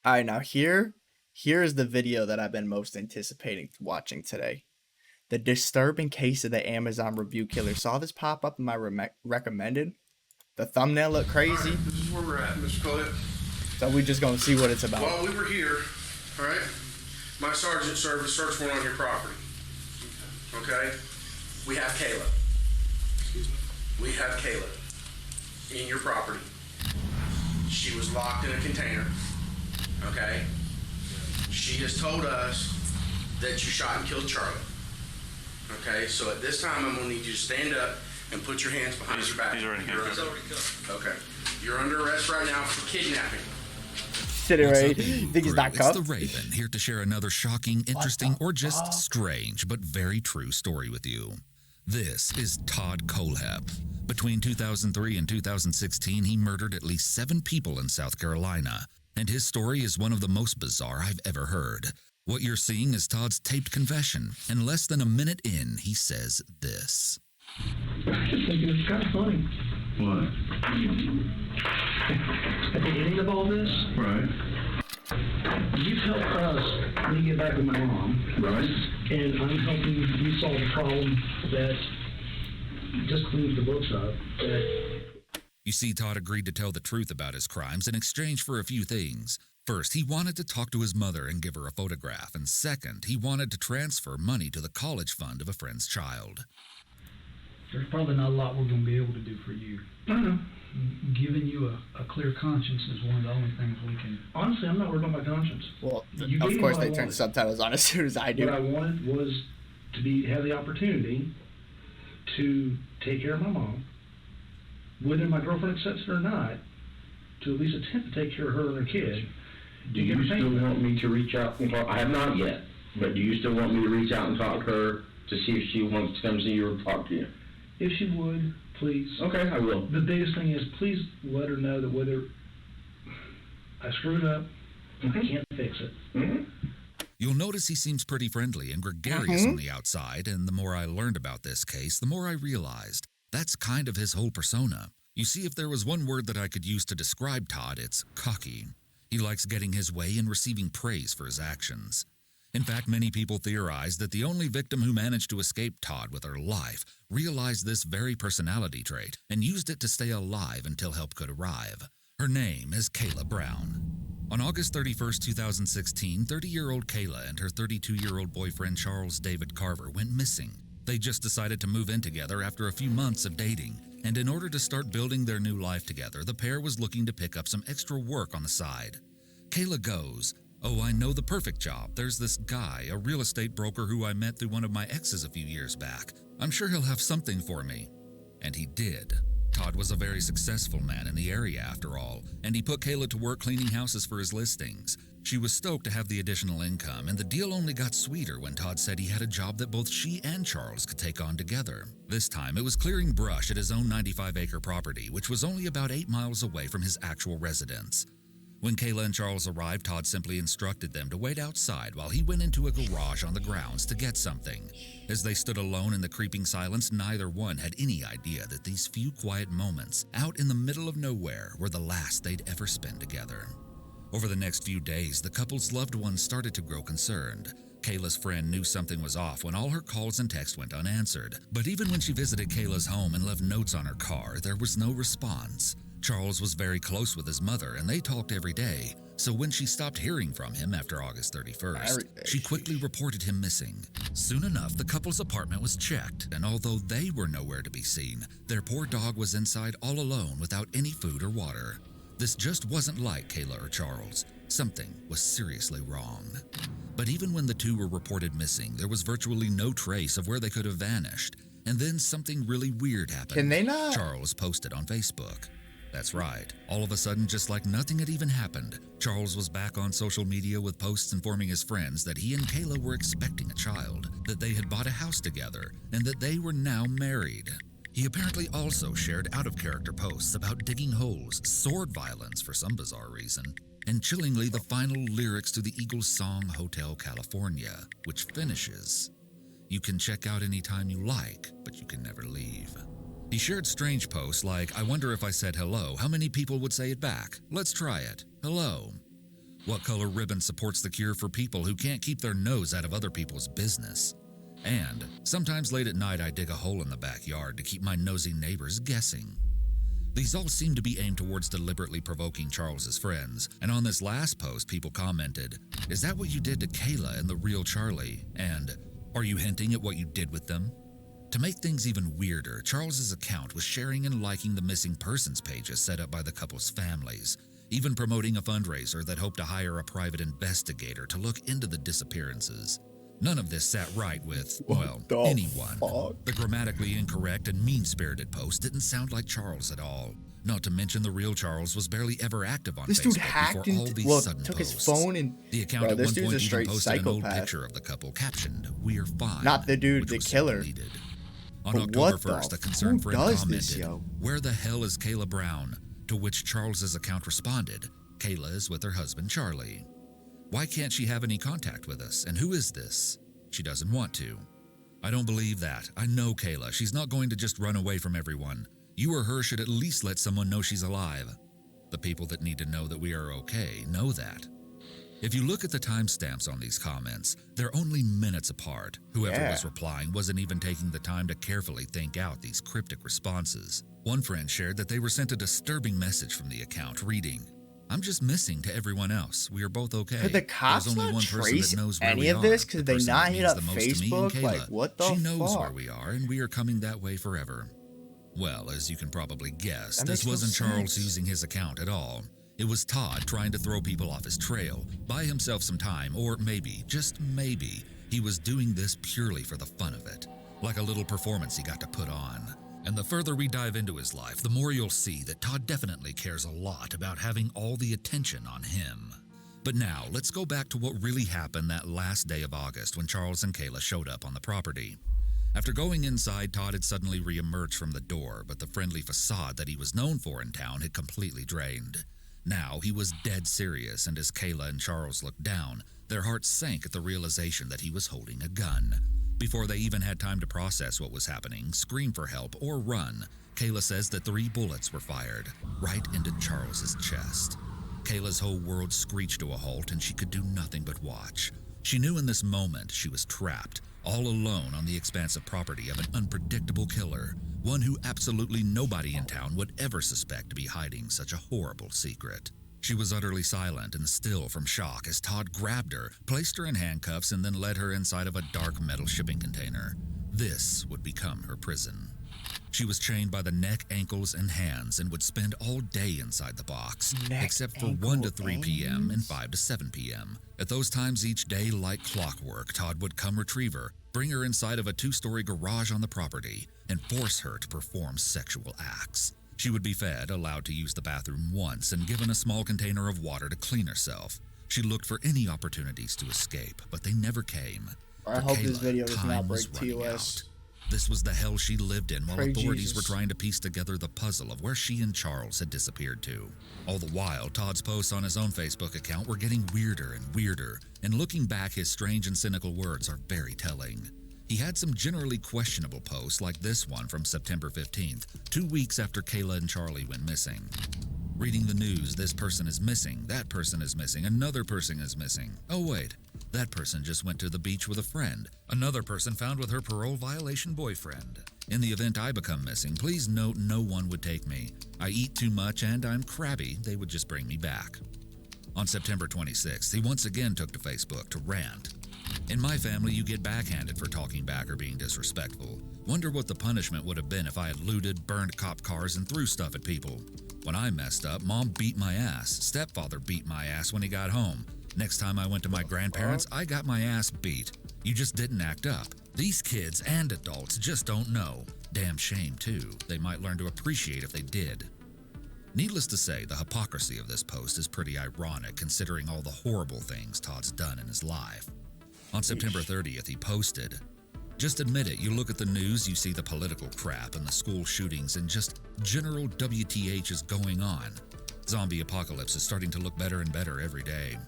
All right, now here is the video that I've been most anticipating watching today. The disturbing case of the Amazon review killer. Saw this pop up in my recommended. The thumbnail looked All right, crazy, this is where we're at, Mr. Collette. so we just gonna see what it's about. While we were here, all right, my sergeant served a search warrant on your property. Okay? We have Kayla. We have Kayla in your property. She was locked in a container. Okay? She has told us that you shot and killed Charlie. Okay? So at this time, I'm gonna need you to stand up and put your hands behind your back. He's already You're handcuffed. under- Okay. You're under arrest right now for kidnapping. Sitting What's right, up, Eagle think he's Crew? not It's cuffed. the Raven, here to share another shocking, interesting, or just strange but very true story with you. This is Todd Kohlhepp. Between 2003 and 2016, he murdered at least 7 people in South Carolina, and his story is one of the most bizarre I've ever heard. What you're seeing is Todd's taped confession, and less than a minute in, he says this. I just think it's kind of funny. What? At the beginning of all this, Right. you've helped us me get back with my mom, Right. and I'm helping you solve a problem that just cleans the books up. That You see, Todd agreed to tell the truth about his crimes in exchange for a few things. First, he wanted to talk to his mother and give her a photograph, and second, he wanted to transfer money to the college fund of a friend's child. There's probably not a lot we're going to be able to do for you. I don't know. Giving you a clear conscience is one of the only things we can. Honestly, I'm not worried about my conscience. Well, You of gave me course what I they turn wanted. subtitles on as soon as I do. What I wanted was to have the opportunity to take care of my mom, whether my girlfriend accepts it or not, to at least attempt to take care of her and her kid. Do you still want me to reach out and talk? I have not yet, but do you still want me to reach out and talk to her to see if she wants to come see you or talk to you? If she would, please. Okay, I will. The biggest thing is, please let her know that whether I screwed up, I can't fix it. Mm-hmm. You'll notice he seems pretty friendly and gregarious on the outside, and the more I learned about this case, the more I realized that's kind of his whole persona. You see, if there was one word that I could use to describe Todd, it's cocky. He likes getting his way and receiving praise for his actions. In fact, many people theorize that the only victim who managed to escape Todd with her life realized this very personality trait and used it to stay alive until help could arrive. Her name is Kayla Brown. On August 31st, 2016, 30-year-old Kayla and her 32-year-old boyfriend Charles David Carver went missing. They just decided to move in together after a few months of dating, and in order to start building their new life together, the pair was looking to pick up some extra work on the side. Kayla goes, "Oh, I know the perfect job. There's this guy, a real estate broker who I met through one of my exes a few years back. I'm sure he'll have something for me." And he did. Todd was a very successful man in the area after all, and he put Kayla to work cleaning houses for his listings. She was stoked to have the additional income, and the deal only got sweeter when Todd said he had a job that both she and Charles could take on together. This time, it was clearing brush at his own 95-acre property, which was only about 8 miles away from his actual residence. When Kayla and Charles arrived, Todd simply instructed them to wait outside while he went into a garage on the grounds to get something. As they stood alone in the creeping silence, neither one had any idea that these few quiet moments out in the middle of nowhere were the last they'd ever spend together. Over the next few days, the couple's loved ones started to grow concerned. Kayla's friend knew something was off when all her calls and texts went unanswered. But even when she visited Kayla's home and left notes on her car, there was no response. Charles was very close with his mother, and they talked every day. So when she stopped hearing from him after August 31st, she quickly reported him missing. Soon enough, the couple's apartment was checked, and although they were nowhere to be seen, their poor dog was inside all alone without any food or water. This just wasn't like Kayla or Charles. Something was seriously wrong. But even when the two were reported missing, there was virtually no trace of where they could have vanished. And then something really weird happened. Can they not? Charles posted on Facebook. That's right. All of a sudden, just like nothing had even happened, Charles was back on social media with posts informing his friends that he and Kayla were expecting a child, that they had bought a house together, and that they were now married. He apparently also shared out-of-character posts about digging holes, sword violence for some bizarre reason, and chillingly the final lyrics to the Eagles song Hotel California, which finishes, "You can check out anytime you like, but you can never leave." He shared strange posts like, "I wonder if I said hello, how many people would say it back? Let's try it. Hello." What color ribbon supports the cure for people who can't keep their nose out of other people's business? And sometimes late at night I dig a hole in the backyard to keep my nosy neighbors guessing. These all seem to be aimed towards deliberately provoking Charles's friends, and on this last post people commented, "Is that what you did to Kayla and the real Charlie?" And, "Are you hinting at what you did with them?" To make things even weirder, Charles's account was sharing and liking the missing persons pages set up by the couple's families, even promoting a fundraiser that hoped to hire a private investigator to look into the disappearances. None of this sat right with, well, anyone. The grammatically incorrect and mean-spirited post didn't sound like Charles at all. Not to mention the real Charles was barely ever active on This Facebook dude hacked before all into, these well, sudden took posts. his phone and, The account bro, at this one dude's point a even straight posted an old psychopath. picture of the couple captioned, "We're fine." Not the dude, which the was killer. deleted. On But October what the 1st, a f- concerned who friend does commented, this, yo? "Where the hell is Kayla Brown?" To which Charles's account responded, "Kayla is with her husband Charlie. Why can't she have any contact with us? And who is this? She doesn't want to." I don't believe that. I know Kayla. She's not going to just run away from everyone. You or her should at least let someone know she's alive. The people that need to know that we are okay know that. If you look at the timestamps on these comments, they're only minutes apart. Whoever was replying wasn't even taking the time to carefully think out these cryptic responses. One friend shared that they were sent a disturbing message from the account reading, "I'm just missing to everyone else. We are both okay. Could the cops There's only not one person trace that knows where any we of are. this? The Could they person not that hit means up the most to me and Facebook? Kayla. Like, what the She knows fuck? where we are, and we are coming that way forever." Well, as you can probably guess, That this makes no wasn't Charles sense. using his account at all. It was Todd trying to throw people off his trail, buy himself some time, or maybe, just maybe, he was doing this purely for the fun of it, like a little performance he got to put on. And the further we dive into his life, the more you'll see that Todd definitely cares a lot about having all the attention on him. But now, let's go back to what really happened that last day of August when Charles and Kayla showed up on the property. After going inside, Todd had suddenly re-emerged from the door, but the friendly facade that he was known for in town had completely drained. Now he was dead serious, and as Kayla and Charles looked down, their hearts sank at the realization that he was holding a gun. Before they even had time to process what was happening, scream for help, or run, Kayla says that 3 bullets were fired, right into Charles's chest. Kayla's whole world screeched to a halt, and she could do nothing but watch. She knew in this moment she was trapped, all alone on the expansive property of an unpredictable killer, one who absolutely nobody in town would ever suspect to be hiding such a horrible secret. She was utterly silent and still from shock as Todd grabbed her, placed her in handcuffs, and then led her inside of a dark metal shipping container. This would become her prison. She was chained by the neck, ankles, and hands and would spend all day inside the box, Neck, except for ankle, 1 to 3 p.m. and hands? 5 to 7 p.m. At those times each day, like clockwork, Todd would come retrieve her, bring her inside of a 2-story garage on the property, and force her to perform sexual acts. She would be fed, allowed to use the bathroom once, and given a small container of water to clean herself. She looked for any opportunities to escape, but they never came. I For hope this Kayla, video does time not was break running TOS. out. This was the hell she lived in while Pray authorities Jesus. were trying to piece together the puzzle of where she and Charles had disappeared to. All the while, Todd's posts on his own Facebook account were getting weirder and weirder, and looking back, his strange and cynical words are very telling. He had some generally questionable posts like this one from September 15th, 2 weeks after Kayla and Charlie went missing. Reading the news, this person is missing, that person is missing, another person is missing. Oh wait, that person just went to the beach with a friend. Another person found with her parole violation boyfriend. In the event I become missing, please note no one would take me. I eat too much and I'm crabby, they would just bring me back. On September 26th, he once again took to Facebook to rant. In my family, you get backhanded for talking back or being disrespectful. Wonder what the punishment would have been if I had looted, burned cop cars, and threw stuff at people. When I messed up, Mom beat my ass. Stepfather beat my ass when he got home. Next time I went to my grandparents, I got my ass beat. You just didn't act up. These kids and adults just don't know. Damn shame, too. They might learn to appreciate if they did. Needless to say, the hypocrisy of this post is pretty ironic considering all the horrible things Todd's done in his life. On September 30th, he posted, "Just admit it, you look at the news, you see the political crap and the school shootings and just general WTH is going on. Zombie apocalypse is starting to look better and better every day."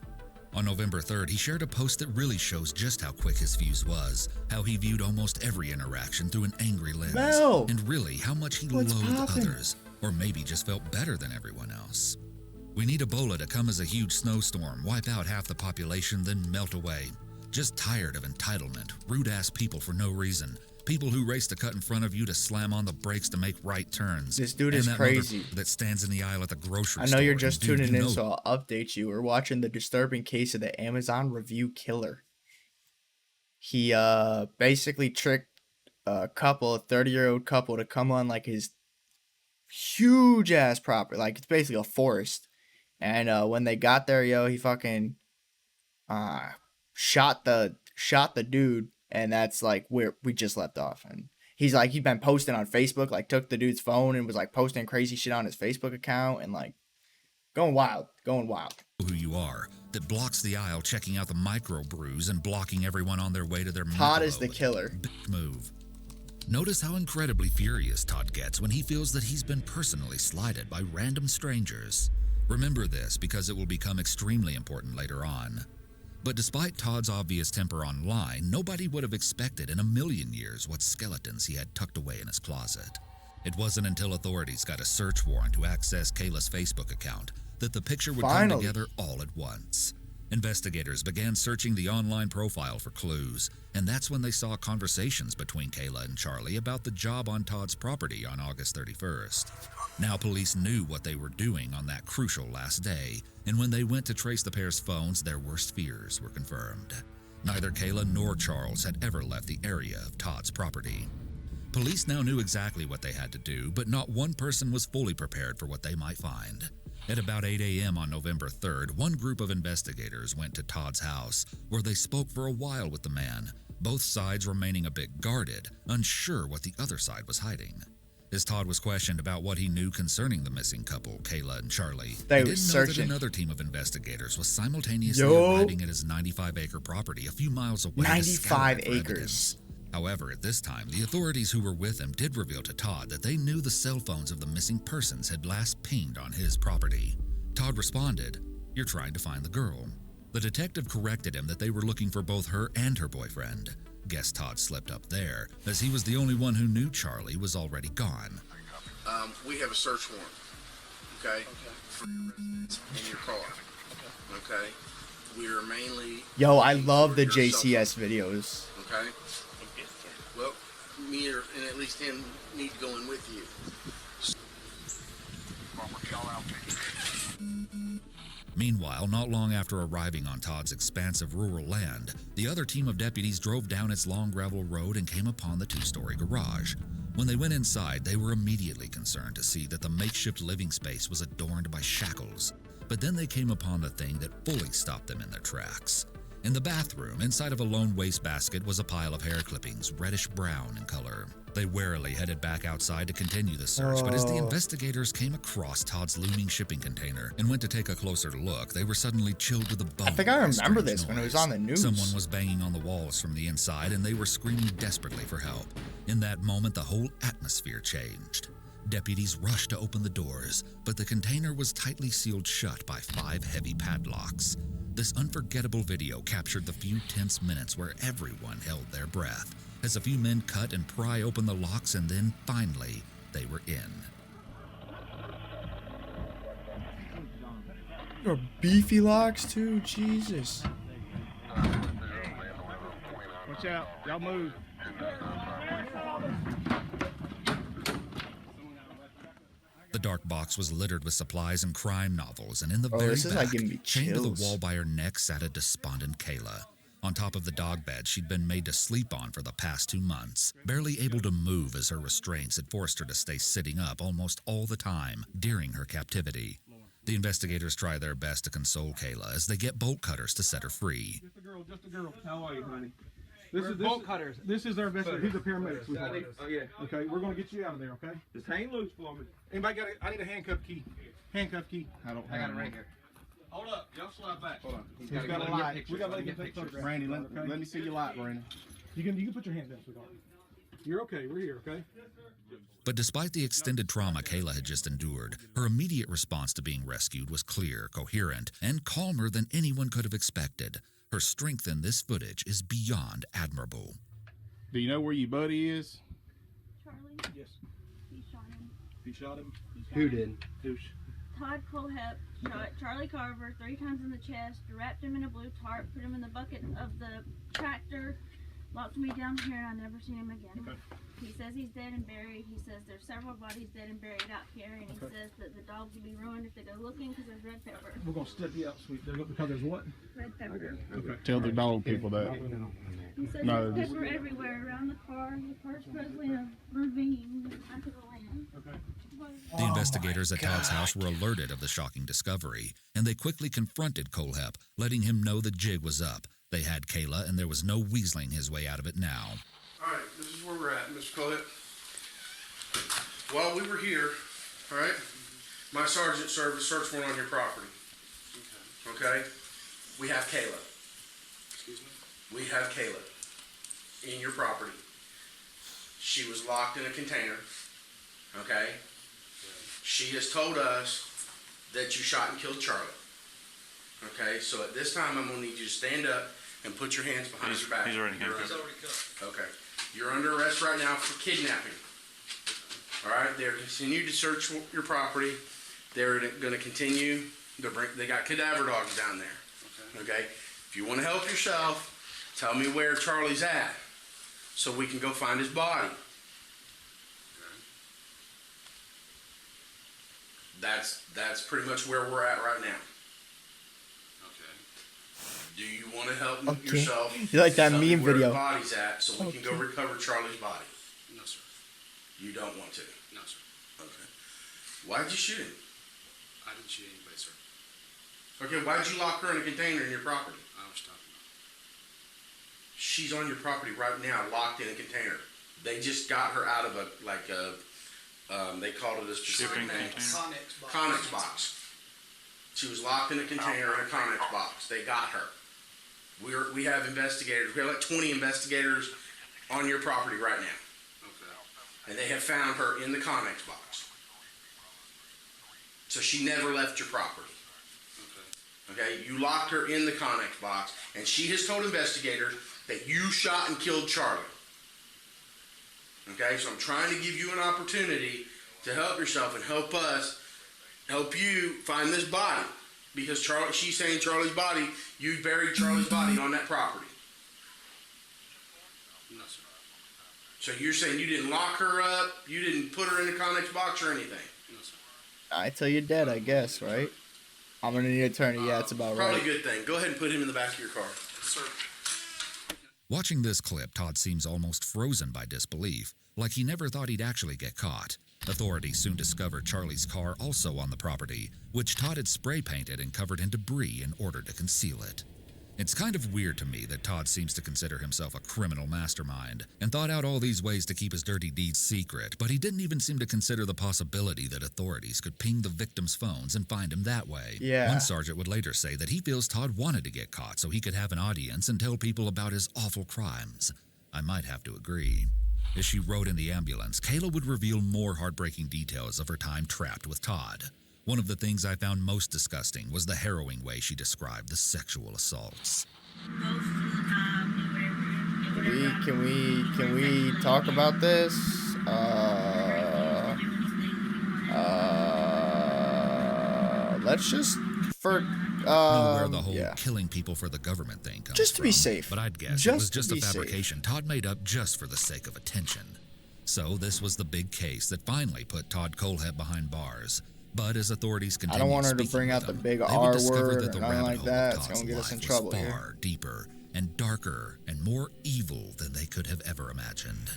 On November 3rd, he shared a post that really shows just how quick his fuse was, how he viewed almost every interaction through an angry lens, Mel! and really how much he What's loathed poppin'? others, or maybe just felt better than everyone else. We need Ebola to come as a huge snowstorm, wipe out half the population, then melt away. Just tired of entitlement, rude-ass people for no reason. People who race to cut in front of you to slam on the brakes to make right turns. This dude And is that crazy. mother that stands in the aisle at the grocery I store. know you're And just dude, tuning you in, know so I'll update you. We're watching the disturbing case of the Amazon review killer. He basically tricked a 30-year-old couple, to come on like his huge ass property, like it's basically a forest. And when they got there, he fucking shot the dude, and that's like where we just left off. And he's like, he'd been posting on Facebook, like took the dude's phone and was like posting crazy shit on his Facebook account and like going wild. who you are, that blocks the aisle checking out the microbrews and blocking everyone on their way to their Todd is Michelob. the killer. Big move. Notice how incredibly furious Todd gets when he feels that he's been personally slighted by random strangers. Remember this because it will become extremely important later on. But despite Todd's obvious temper online, nobody would have expected in a million years what skeletons he had tucked away in his closet. It wasn't until authorities got a search warrant to access Kayla's Facebook account that the picture would come Finally. together all at once. Investigators began searching the online profile for clues, and that's when they saw conversations between Kayla and Charlie about the job on Todd's property on August 31st. Now police knew what they were doing on that crucial last day, and when they went to trace the pair's phones, their worst fears were confirmed. Neither Kayla nor Charles had ever left the area of Todd's property. Police now knew exactly what they had to do, but not one person was fully prepared for what they might find. At about 8 a.m. on November 3rd, one group of investigators went to Todd's house, where they spoke for a while with the man, both sides remaining a bit guarded, unsure what the other side was hiding. As Todd was questioned about what he knew concerning the missing couple, Kayla and Charlie, They he were didn't searching. know that another team of investigators was simultaneously Yo. arriving at his 95-acre property a few miles away. to 95 scour for acres. evidence. However, at this time, the authorities who were with him did reveal to Todd that they knew the cell phones of the missing persons had last pinged on his property. Todd responded, "You're trying to find the girl." The detective corrected him that they were looking for both her and her boyfriend. Guess Todd slipped up there, as he was the only one who knew Charlie was already gone. We have a search warrant, okay, for your residence and your car, okay? We are mainly... Yo, I love the for your cell JCS videos. phone, okay? Well, me and at least him need to go in with you. Meanwhile, not long after arriving on Todd's expansive rural land, the other team of deputies drove down its long gravel road and came upon the two-story garage. When they went inside, they were immediately concerned to see that the makeshift living space was adorned by shackles. But then they came upon the thing that fully stopped them in their tracks. In the bathroom, inside of a lone wastebasket, was a pile of hair clippings, reddish-brown in color. They warily headed back outside to continue the search, but as the investigators came across Todd's looming shipping container and went to take a closer look, they were suddenly chilled to the bone. I think I by a remember strange this when it was noise. on the news. Someone was banging on the walls from the inside, and they were screaming desperately for help. In that moment, the whole atmosphere changed. Deputies rushed to open the doors, but the container was tightly sealed shut by 5 heavy padlocks. This unforgettable video captured the few tense minutes where everyone held their breath, as a few men cut and pry open the locks, and then, finally, they were in. Your beefy locks too, Jesus. Watch out. Y'all move. The dark box was littered with supplies and crime novels, and in the Oh, very this is, like, back, giving me chained to the chills. wall by her neck, sat a despondent Kayla. On top of the dog bed she'd been made to sleep on for the past 2 months, barely able to move as her restraints had forced her to stay sitting up almost all the time during her captivity. The investigators try their best to console Kayla as they get bolt cutters to set her free. Just a girl. Just a girl. How are you, honey? This is bolt cutters. This is our investigator. He's a paramedic. Sweetheart. Oh yeah. Okay, we're gonna get you out of there. Okay. Just hang loose for me. Anybody got? I need a handcuff key. Handcuff key. I don't. I got have it one. right here. Hold up. Y'all slide back. Hold on. He's gotta got let a me get light. pictures. We gotta Let let me you get take pictures. photographs. Randy, Okay? let me see your light, Brandon. You can put your hands down, sweetheart. You're okay. We're here. Okay. But despite the extended trauma Kayla had just endured, her immediate response to being rescued was clear, coherent, and calmer than anyone could have expected. Her strength in this footage is beyond admirable. Do you know where your buddy is? Charlie? Yes. He shot him. He shot him. He shot Who him. did? Douche. Todd Colehep shot Charlie Carver 3 times in the chest, wrapped him in a blue tarp, put him in the bucket of the tractor, locked me down here, and I never seen him again. Okay. He says he's dead and buried. He says there's several bodies dead and buried out here, and he says that the dogs will be ruined if they go looking because there's red pepper. We're gonna step you out, sweet. Because there's what? Red pepper. Okay. Tell the dog people that. He says No, there's pepper everywhere around the car. The car's supposedly in a ravine in the back of the land. Okay. The investigators at Todd's house were alerted of the shocking discovery, and they quickly confronted Colehep, letting him know the jig was up. They had Kayla, and there was no weaseling his way out of it now. All right, this is where we're at, Mr. Colette. While we were here, all right, my sergeant served a search warrant on your property. Okay? We have Kayla. Excuse me? We have Kayla in your property. She was locked in a container. Okay? She has told us that you shot and killed Charlie. Okay, so at this time, I'm gonna need you to stand up and put your hands behind your back. He's already You're handcuffed. under- Okay. You're under arrest right now for kidnapping. All right, they're continuing to search your property. They're gonna continue, they got cadaver dogs down there. Okay? If you wanna help yourself, tell me where Charlie's at, so we can go find his body. That's pretty much where we're at right now. Do you want to help Okay. yourself? You like that tell me meme where video. the body's at, so we can go Okay. recover Charlie's body. No, sir. You don't want to. No, sir. Okay. Why'd you shoot him? I didn't shoot anybody, sir. Okay. Why'd you lock her in a container in your property? I was talking She's on your property right now, locked in a container. They just got her out of they called it a specific Shipping name. container? Connex box. She was locked in a container in a Connex box. They got her. We have investigators. We have like 20 investigators on your property right now. Okay. And they have found her in the Connex box. So she never left your property. Okay, you locked her in the Connex box, and she has told investigators that you shot and killed Charlie. Okay, so I'm trying to give you an opportunity to help yourself and help us, help you find this body. Because Charlie, she's saying Charlie's body, you buried Charlie's body on that property. No, sir. So you're saying you didn't lock her up, you didn't put her in the Connex box or anything? No, sir. I tell you're dead, I guess, right? I'm gonna need an attorney. Yeah, it's about Probably right. a good thing. Go ahead and put him in the back of your car. Sir. Watching this clip, Todd seems almost frozen by disbelief, like he never thought he'd actually get caught. Authorities soon discovered Charlie's car also on the property, which Todd had spray painted and covered in debris in order to conceal it. It's kind of weird to me that Todd seems to consider himself a criminal mastermind and thought out all these ways to keep his dirty deeds secret, but he didn't even seem to consider the possibility that authorities could ping the victims' phones and find him that way. Yeah. One sergeant would later say that he feels Todd wanted to get caught so he could have an audience and tell people about his awful crimes. I might have to agree. As she rode in the ambulance, Kayla would reveal more heartbreaking details of her time trapped with Todd. One of the things I found most disgusting was the harrowing way she described the sexual assaults. Can we talk about this? Let's just Know where the whole yeah. killing people for the government thing comes Just to be from, safe. But I'd guess it Just was to just a be safe. fabrication Todd made up just for the sake of attention. So this was the big case that finally put Todd Colehep behind bars. But as authorities I continued don't want her to speaking bring with out the him, big they would R discover word that or the nothing rabbit like hole that. of It's Todd's gonna get us in life trouble was here. far deeper and darker and more evil than they could have ever imagined.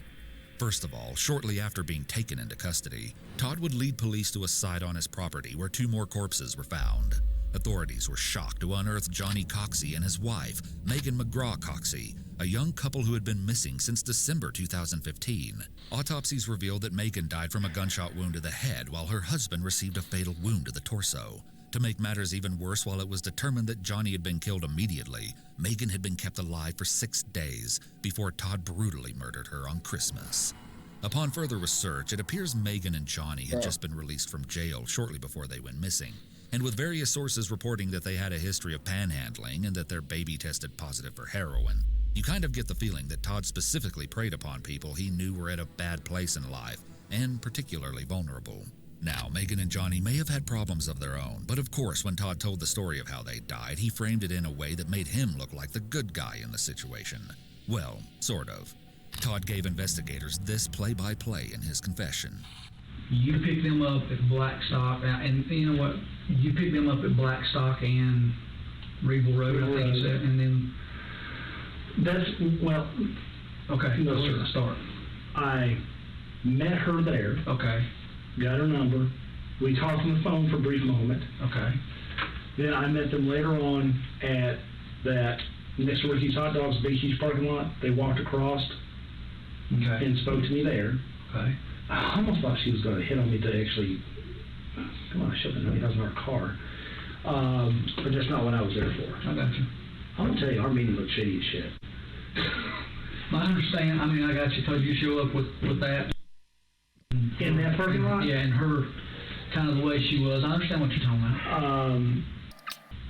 First of all, shortly after being taken into custody, Todd would lead police to a site on his property where 2 more corpses were found. Authorities were shocked to unearth Johnny Coxey and his wife, Megan McGraw Coxey, a young couple who had been missing since December 2015. Autopsies revealed that Megan died from a gunshot wound to the head while her husband received a fatal wound to the torso. To make matters even worse, while it was determined that Johnny had been killed immediately, Megan had been kept alive for 6 days before Todd brutally murdered her on Christmas. Upon further research, it appears Megan and Johnny had just been released from jail shortly before they went missing. And with various sources reporting that they had a history of panhandling and that their baby tested positive for heroin, you kind of get the feeling that Todd specifically preyed upon people he knew were at a bad place in life and particularly vulnerable. Now, Megan and Johnny may have had problems of their own, but of course, when Todd told the story of how they died, he framed it in a way that made him look like the good guy in the situation. Well, sort of. Todd gave investigators this play-by-play in his confession. You picked them up at Blackstock, and you know what? You picked them up at Blackstock and Regal Road, I think you said, and then... That's, well... Okay, No, where's sir. the start? I met her there, Okay, got her number. We talked on the phone for a brief moment. okay, Then I met them later on at that next to Ricky's Hot Dogs, Big Huge parking lot. They walked across okay, and spoke to me there. okay. I almost thought she was going to hit on me to actually, come on, shove in a $90,000 car. But that's not what I was there for. I got you. I'm going to tell you, our meeting looked shady as shit. I understand, I mean, I got you, told you show up with that. In that parking lot? Yeah, and her, kind of the way she was. I understand what you're talking about.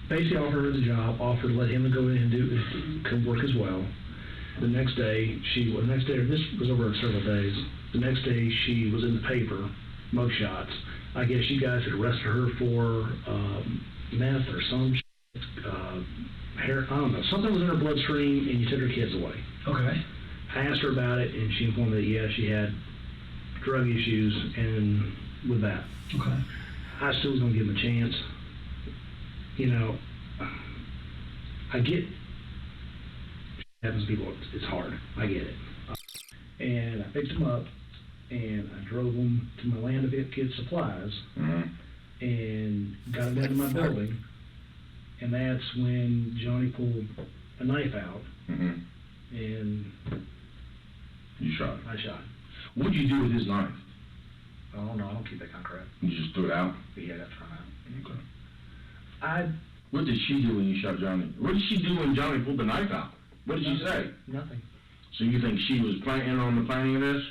Basically offered her the job, offered to let him go in and could work as well. The next day, this was over several days. The next day, she was in the paper, mug shots. I guess you guys had arrested her for meth or some hair, I don't know, something was in her bloodstream, and you took her kids away. Okay. I asked her about it, and she informed me that, yeah, she had drug issues, and with that. Okay. I still was going to give him a chance. You know, I get happens to people, it's hard. I get it. And I picked him up, and I drove him to my Land of It Kids Supplies, and got him down to my building, and that's when Johnny pulled a knife out, and You shot. I shot. What'd you do with his knife? I don't know, I don't keep that kind of crap. You just threw it out? But yeah, that's thrown out. Okay. What did she do when you shot Johnny? What did she do when Johnny pulled the knife out? What did she say? Nothing. So you think she was planning on the planning of this?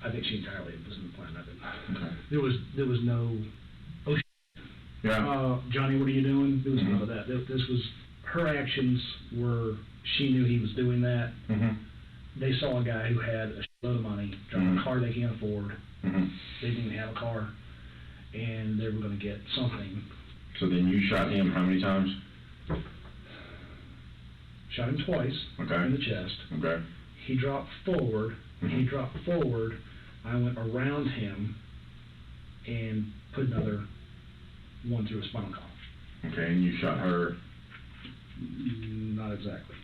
I think she entirely was in the plan of it. Okay. There was no, Yeah. Johnny, what are you doing? There was Mhm. none of that. This was, her actions were, she knew he was doing that. They saw a guy who had a load of money, driving a car they can't afford. They didn't even have a car, and they were going to get something. So then you shot him how many times? Shot him twice Okay. in the chest. Okay. He dropped forward. When he dropped forward, I went around him and put another one through his spinal column. Okay, and you shot her. Not exactly.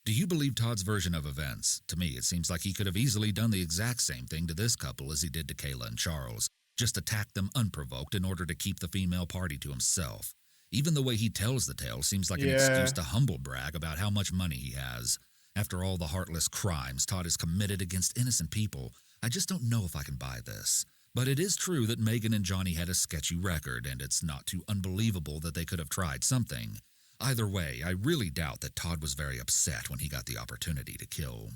Do you believe Todd's version of events? To me, it seems like he could have easily done the exact same thing to this couple as he did to Kayla and Charles. Just attack them unprovoked in order to keep the female party to himself. Even the way he tells the tale seems like an excuse to humble brag about how much money he has. After all the heartless crimes Todd has committed against innocent people, I just don't know if I can buy this. But it is true that Megan and Johnny had a sketchy record, and it's not too unbelievable that they could have tried something. Either way, I really doubt that Todd was very upset when he got the opportunity to kill.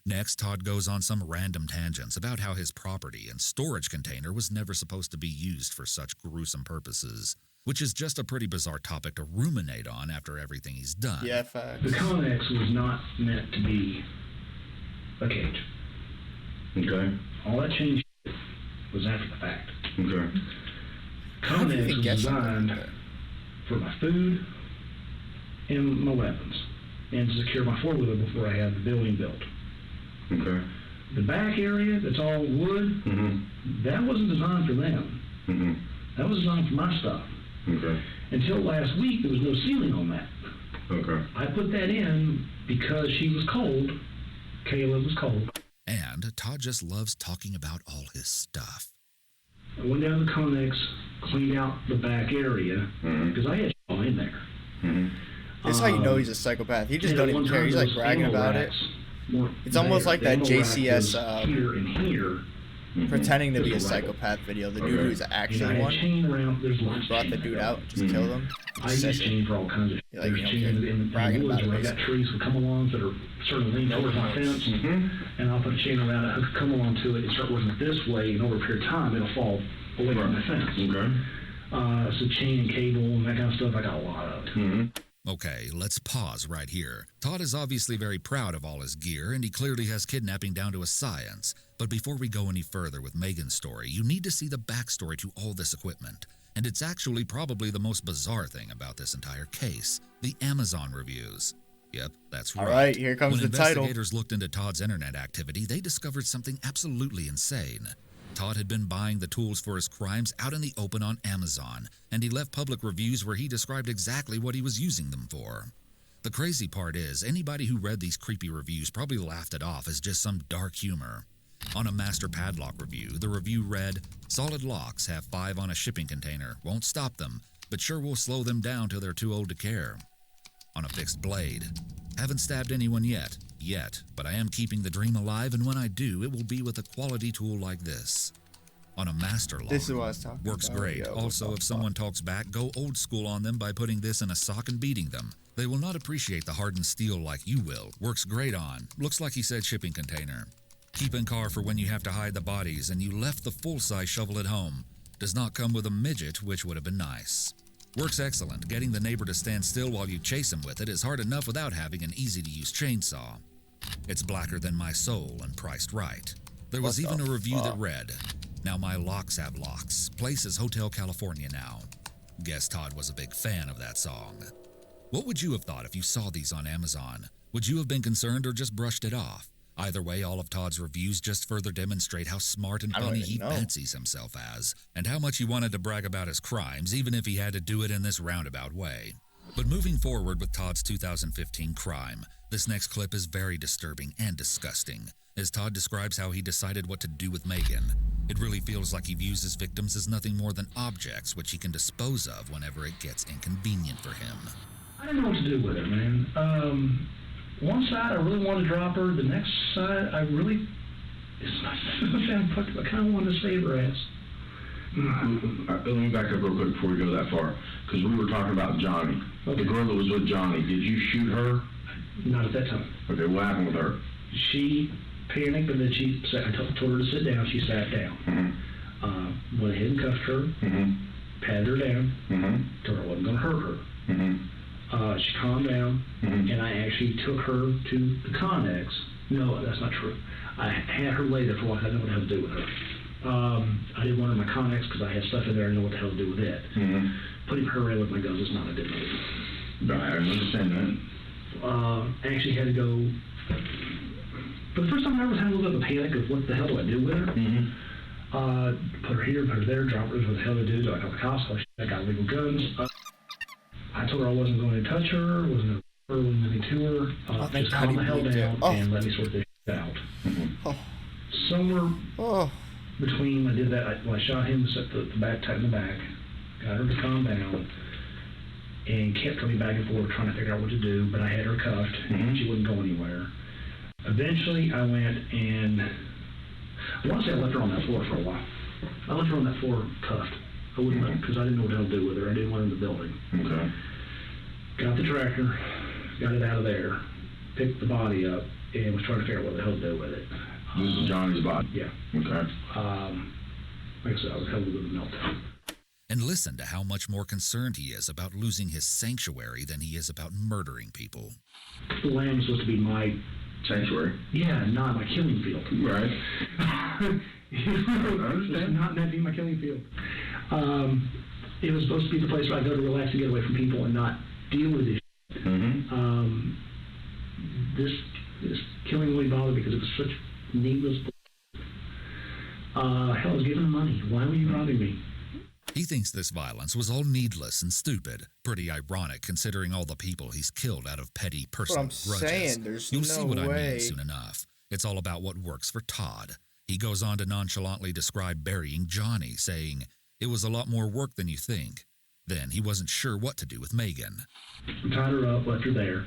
Next, Todd goes on some random tangents about how his property and storage container was never supposed to be used for such gruesome purposes, which is just a pretty bizarre topic to ruminate on after everything he's done. Yeah, facts. The Connex was not meant to be a cage. Okay. All that change was after the fact. Okay. How did Connex they was get something designed like that? for my food and my weapons, and to secure my four-wheeler before I had the building built. Okay. The back area that's all wood, that wasn't designed for them. That was designed for my stuff. Okay. Until last week, there was no ceiling on that. Okay. I put that in because she was cold. Kayla was cold. And Todd just loves talking about all his stuff. I went down to the Connex, cleaned out the back area, because I had all in there. This is how you know he's a psychopath. He just don't even care. He's like bragging about it. It's almost like that JCS here and here. pretending to be a There's a psychopath video. The dude who's actually I one had chain around. There's lots of brought chain the dude around. out, just killed him. I use chain for all kinds of. Like, There's you know, chain in the bragging woods about it, where I got trees would come along that are starting to lean towards my fence, and I'll put a chain around it, come along to it, and start working it this way, and over a period of time, it'll fall away from the fence. Okay. So chain and cable and that kind of stuff, I got a lot of it. Okay, let's pause right here. Todd is obviously very proud of all his gear, and he clearly has kidnapping down to a science. But before we go any further with Megan's story, you need to see the backstory to all this equipment. And it's actually probably the most bizarre thing about this entire case, the Amazon reviews. Yep, that's right. All right, here comes when the title. investigators looked into Todd's internet activity, they discovered something absolutely insane. Todd had been buying the tools for his crimes out in the open on Amazon, and he left public reviews where he described exactly what he was using them for. The crazy part is, anybody who read these creepy reviews probably laughed it off as just some dark humor. On a master padlock review, the review read, "Solid locks have 5 on a shipping container, won't stop them, but sure will slow them down till they're too old to care." On a fixed blade, "Haven't stabbed anyone yet, but I am keeping the dream alive, and when I do, it will be with a quality tool like this." On a master lock, This is what I was talking works about. great. Yo, Also, if someone talks back, go old school on them by putting this in a sock and beating them. They will not appreciate the hardened steel like you will. Works great on. Looks like he said shipping container. Keep in car for when you have to hide the bodies and you left the full-size shovel at home. Does not come with a midget, which would have been nice. Works excellent. Getting the neighbor to stand still while you chase him with it is hard enough without having an easy-to-use chainsaw. It's blacker than my soul and priced right. There was What even the a review that fuck? read, "Now my locks have locks. Place is Hotel California now." Guess Todd was a big fan of that song. What would you have thought if you saw these on Amazon? Would you have been concerned or just brushed it off? Either way, all of Todd's reviews just further demonstrate how smart and I don't funny even he know. fancies himself as, and how much he wanted to brag about his crimes, even if he had to do it in this roundabout way. But moving forward with Todd's 2015 crime, this next clip is very disturbing and disgusting, as Todd describes how he decided what to do with Megan. It really feels like he views his victims as nothing more than objects which he can dispose of whenever it gets inconvenient for him. I didn't know what to do with her, man. One side I really wanted to drop her. The next side I really, it's not sound fucked up. I kind of wanted to save her ass. Let me back up real quick before we go that far, because we were talking about Johnny. Okay. The girl that was with Johnny, did you shoot her? Not at that time. Okay, what happened with her? She panicked, but then I told her to sit down. She sat down. Mm-hmm. Went ahead and cuffed her, Mm-hmm. patted her down, Mm-hmm. told her I wasn't going to hurt her. Mm-hmm. She calmed down, Mhm. and I actually took her to the Connex. No, that's not true. I had her lay there for a while. I didn't know what the hell to do with her. I didn't want her in my Connex because I had stuff in there. I didn't know what the hell to do with it. Mm-hmm. Putting her in with my guns is not a good move. I understand that. I actually had to go. For the first time, I ever had a little bit of a panic of what the hell do I do with her. Mm-hmm. Put her here, put her there, drop her. What the hell do I do? Do I call the cops? I got legal guns. I told her I wasn't going to touch her, wasn't going to do anything to her. thank Just God calm he the hell moved it. down Oh. and let me sort this shit out. Mm-hmm. Oh, Somewhere oh. between, I did that, when I shot him, set the back tight in the back, got her to calm down, and kept coming back and forth trying to figure out what to do, but I had her cuffed, and she wouldn't go anywhere. Eventually, I went and, I want to say I left her on that floor for a while. I left her on that floor cuffed. I wouldn't let her, because I didn't know what the hell to do with her. I didn't want her in the building. Okay. Got the tractor, got it out of there, picked the body up, and was trying to figure out what the hell to do with it. This is Johnny's body. Yeah. Okay. Like I said, I was having a little meltdown. And listen to how much more concerned he is about losing his sanctuary than he is about murdering people. The land was supposed to be my, Sanctuary. yeah, not my killing field. Right. I understand. Not meant to be my killing field. It was supposed to be the place where I go to relax and get away from people and not deal with this. Mm-hmm. This killing really bothered me because it was such needless. Hell, I was giving him money. Why were you robbing me? He thinks this violence was all needless and stupid. Pretty ironic considering all the people he's killed out of petty personal I'm grudges. saying, there's You'll no see what I way. mean soon enough. It's all about what works for Todd. He goes on to nonchalantly describe burying Johnny, saying, "It was a lot more work than you think." Then he wasn't sure what to do with Megan. Tied her up, left her there,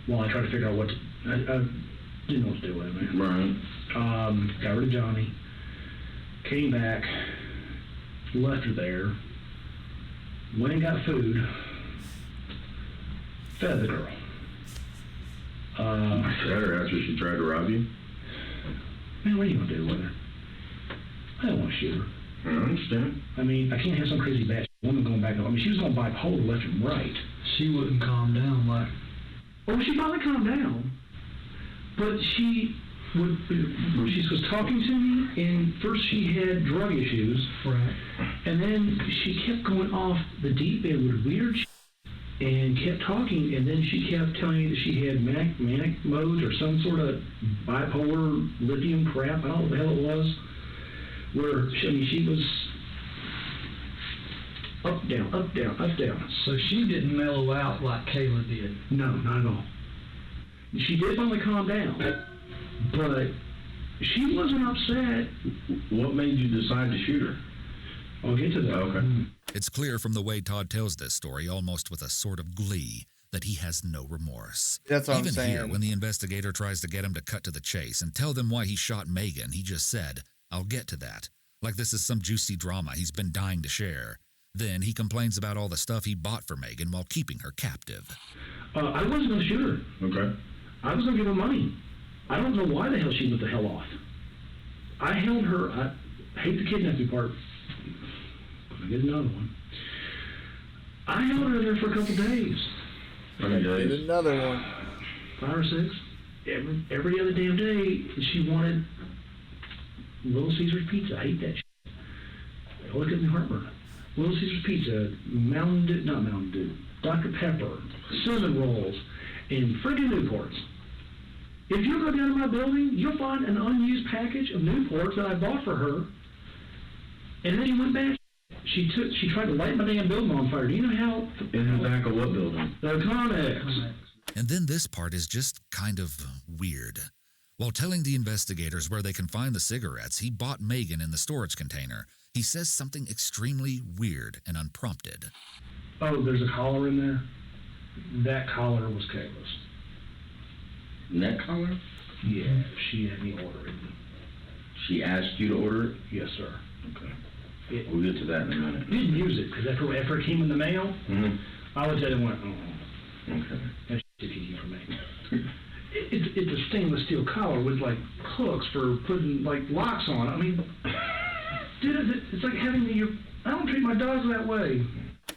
while I tried to figure out what to, I didn't know what to do with it, man. Right. Got rid of Johnny, came back, left her there, went and got food, fed the girl. Fed her after she tried to rob you? Man, what are you going to do with her? I don't want to shoot her. I understand. I mean, I can't have some crazy bad woman going back. I mean, she was going bipolar left and right. She wouldn't calm down like. Oh, she finally calmed down, but she was talking to me, and first she had drug issues, Right. and then she kept going off the deep end with weird shit, and kept talking, and then she kept telling me that she had manic modes or some sort of bipolar lithium crap, I don't know what the hell it was, where she was up, down, up, down, up, down. So she didn't mellow out like Kayla did. No, not at all. She did finally calm down, but she wasn't upset. What made you decide to shoot her? I'll get to that. Okay. It's clear from the way Todd tells this story, almost with a sort of glee, that he has no remorse. That's what I'm Even here, saying. when the investigator tries to get him to cut to the chase and tell them why he shot Megan, he just said, "I'll get to that." Like this is some juicy drama he's been dying to share. Then he complains about all the stuff he bought for Megan while keeping her captive. I wasn't going to shoot her. Okay. I was going to give her money. I don't know why the hell she went the hell off. I held her. I hate the kidnapping part. I get another one. I held her there for a couple days. How many Get days? another one. 5 or 6. Every other damn day, she wanted Little Caesar's Pizza. I hate that shit. Oh, look at me heartburn. Little Caesar's Pizza, not Mountain Dew, Dr. Pepper, cinnamon rolls, and friggin' Newports. If you go down to my building, you'll find an unused package of Newports that I bought for her. And then she went back. She tried to light my damn building on fire. Do you know how? In the back of what building? The Connex. And then this part is just kind of weird. While telling the investigators where they can find the cigarettes he bought Megan in the storage container, he says something extremely weird and unprompted. Oh, there's a collar in there? That collar was Kayla's. Neck collar? Yeah, she had me order it. She asked you to order it? Yes, sir. Okay. It, We'll get to that in a minute. didn't use it, because after it came in the mail, Mm-hmm. I looked at it and went, oh, Okay. that's shitty for me. It's a stainless steel collar with, like, hooks for putting, like, locks on. I mean, dude, it's like having I don't treat my dogs that way.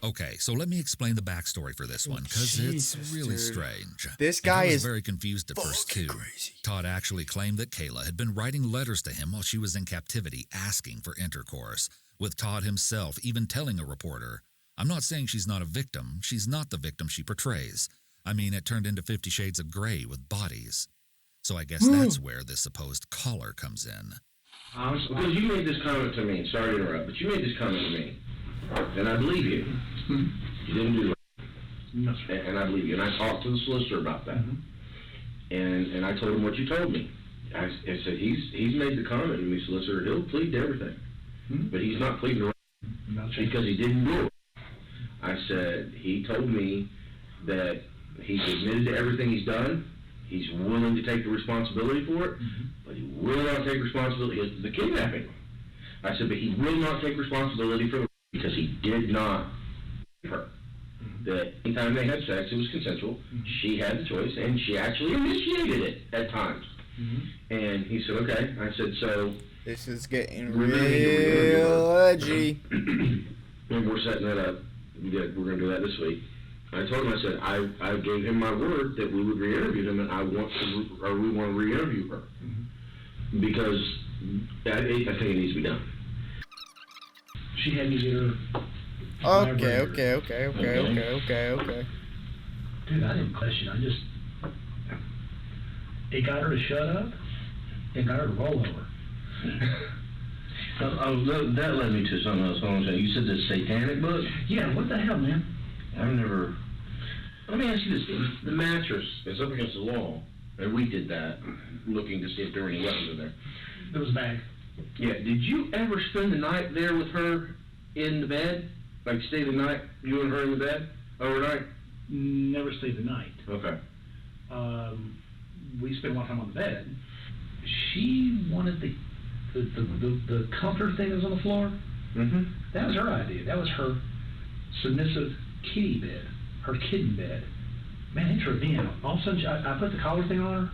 Okay, so let me explain the backstory for this one, because it's Jesus, really dude. strange. This And I guy was is very confused at first, fucking too. crazy. Todd actually claimed that Kayla had been writing letters to him while she was in captivity, asking for intercourse, with Todd himself even telling a reporter, "I'm not saying she's not a victim. She's not the victim she portrays. I mean, it turned into 50 Shades of Grey with bodies." So I guess that's where this supposed collar comes in. Because you made this comment to me, sorry to interrupt, but you made this comment to me, and I believe you. You didn't do it, No, sir. and I believe you. And I talked to the solicitor about that, and I told him what you told me. I said, he's made the comment to me, solicitor, he'll plead to everything, but he's not pleading to because he didn't do it. I said, he told me that he's admitted to everything he's done, he's willing to take the responsibility for it, but he will not take responsibility for the kidnapping. I said, but he will not take responsibility for it because he did not rape her. That anytime they had sex, it was consensual. She had the choice, and she actually initiated it at times. And he said, okay. I said, so This is getting We're gonna real edgy. and we're setting that up. We're going to do that this week. I told him, I said, I gave him my word that we would re-interview him, and we want to re-interview her. Because I think it needs to be done. She had me get her. Okay. Dude, I didn't question. It got her to shut up. It got her to roll over. That led me to something else. You said the satanic book? Yeah, what the hell, man? I've never... Let me ask you this. The mattress is up against the wall, and we did that, looking to see if there were any weapons in there. There was a bag. Yeah, did you ever spend the night there with her in the bed? Like stay the night, you and her in the bed, overnight? Never stayed the night. Okay. We spent a lot of time on the bed. She wanted the comforter thing that was on the floor. Mm-hmm. That was her idea. That was her submissive kitty bed, her kitten bed. Man, interesting. All of a sudden, I put the collar thing on her.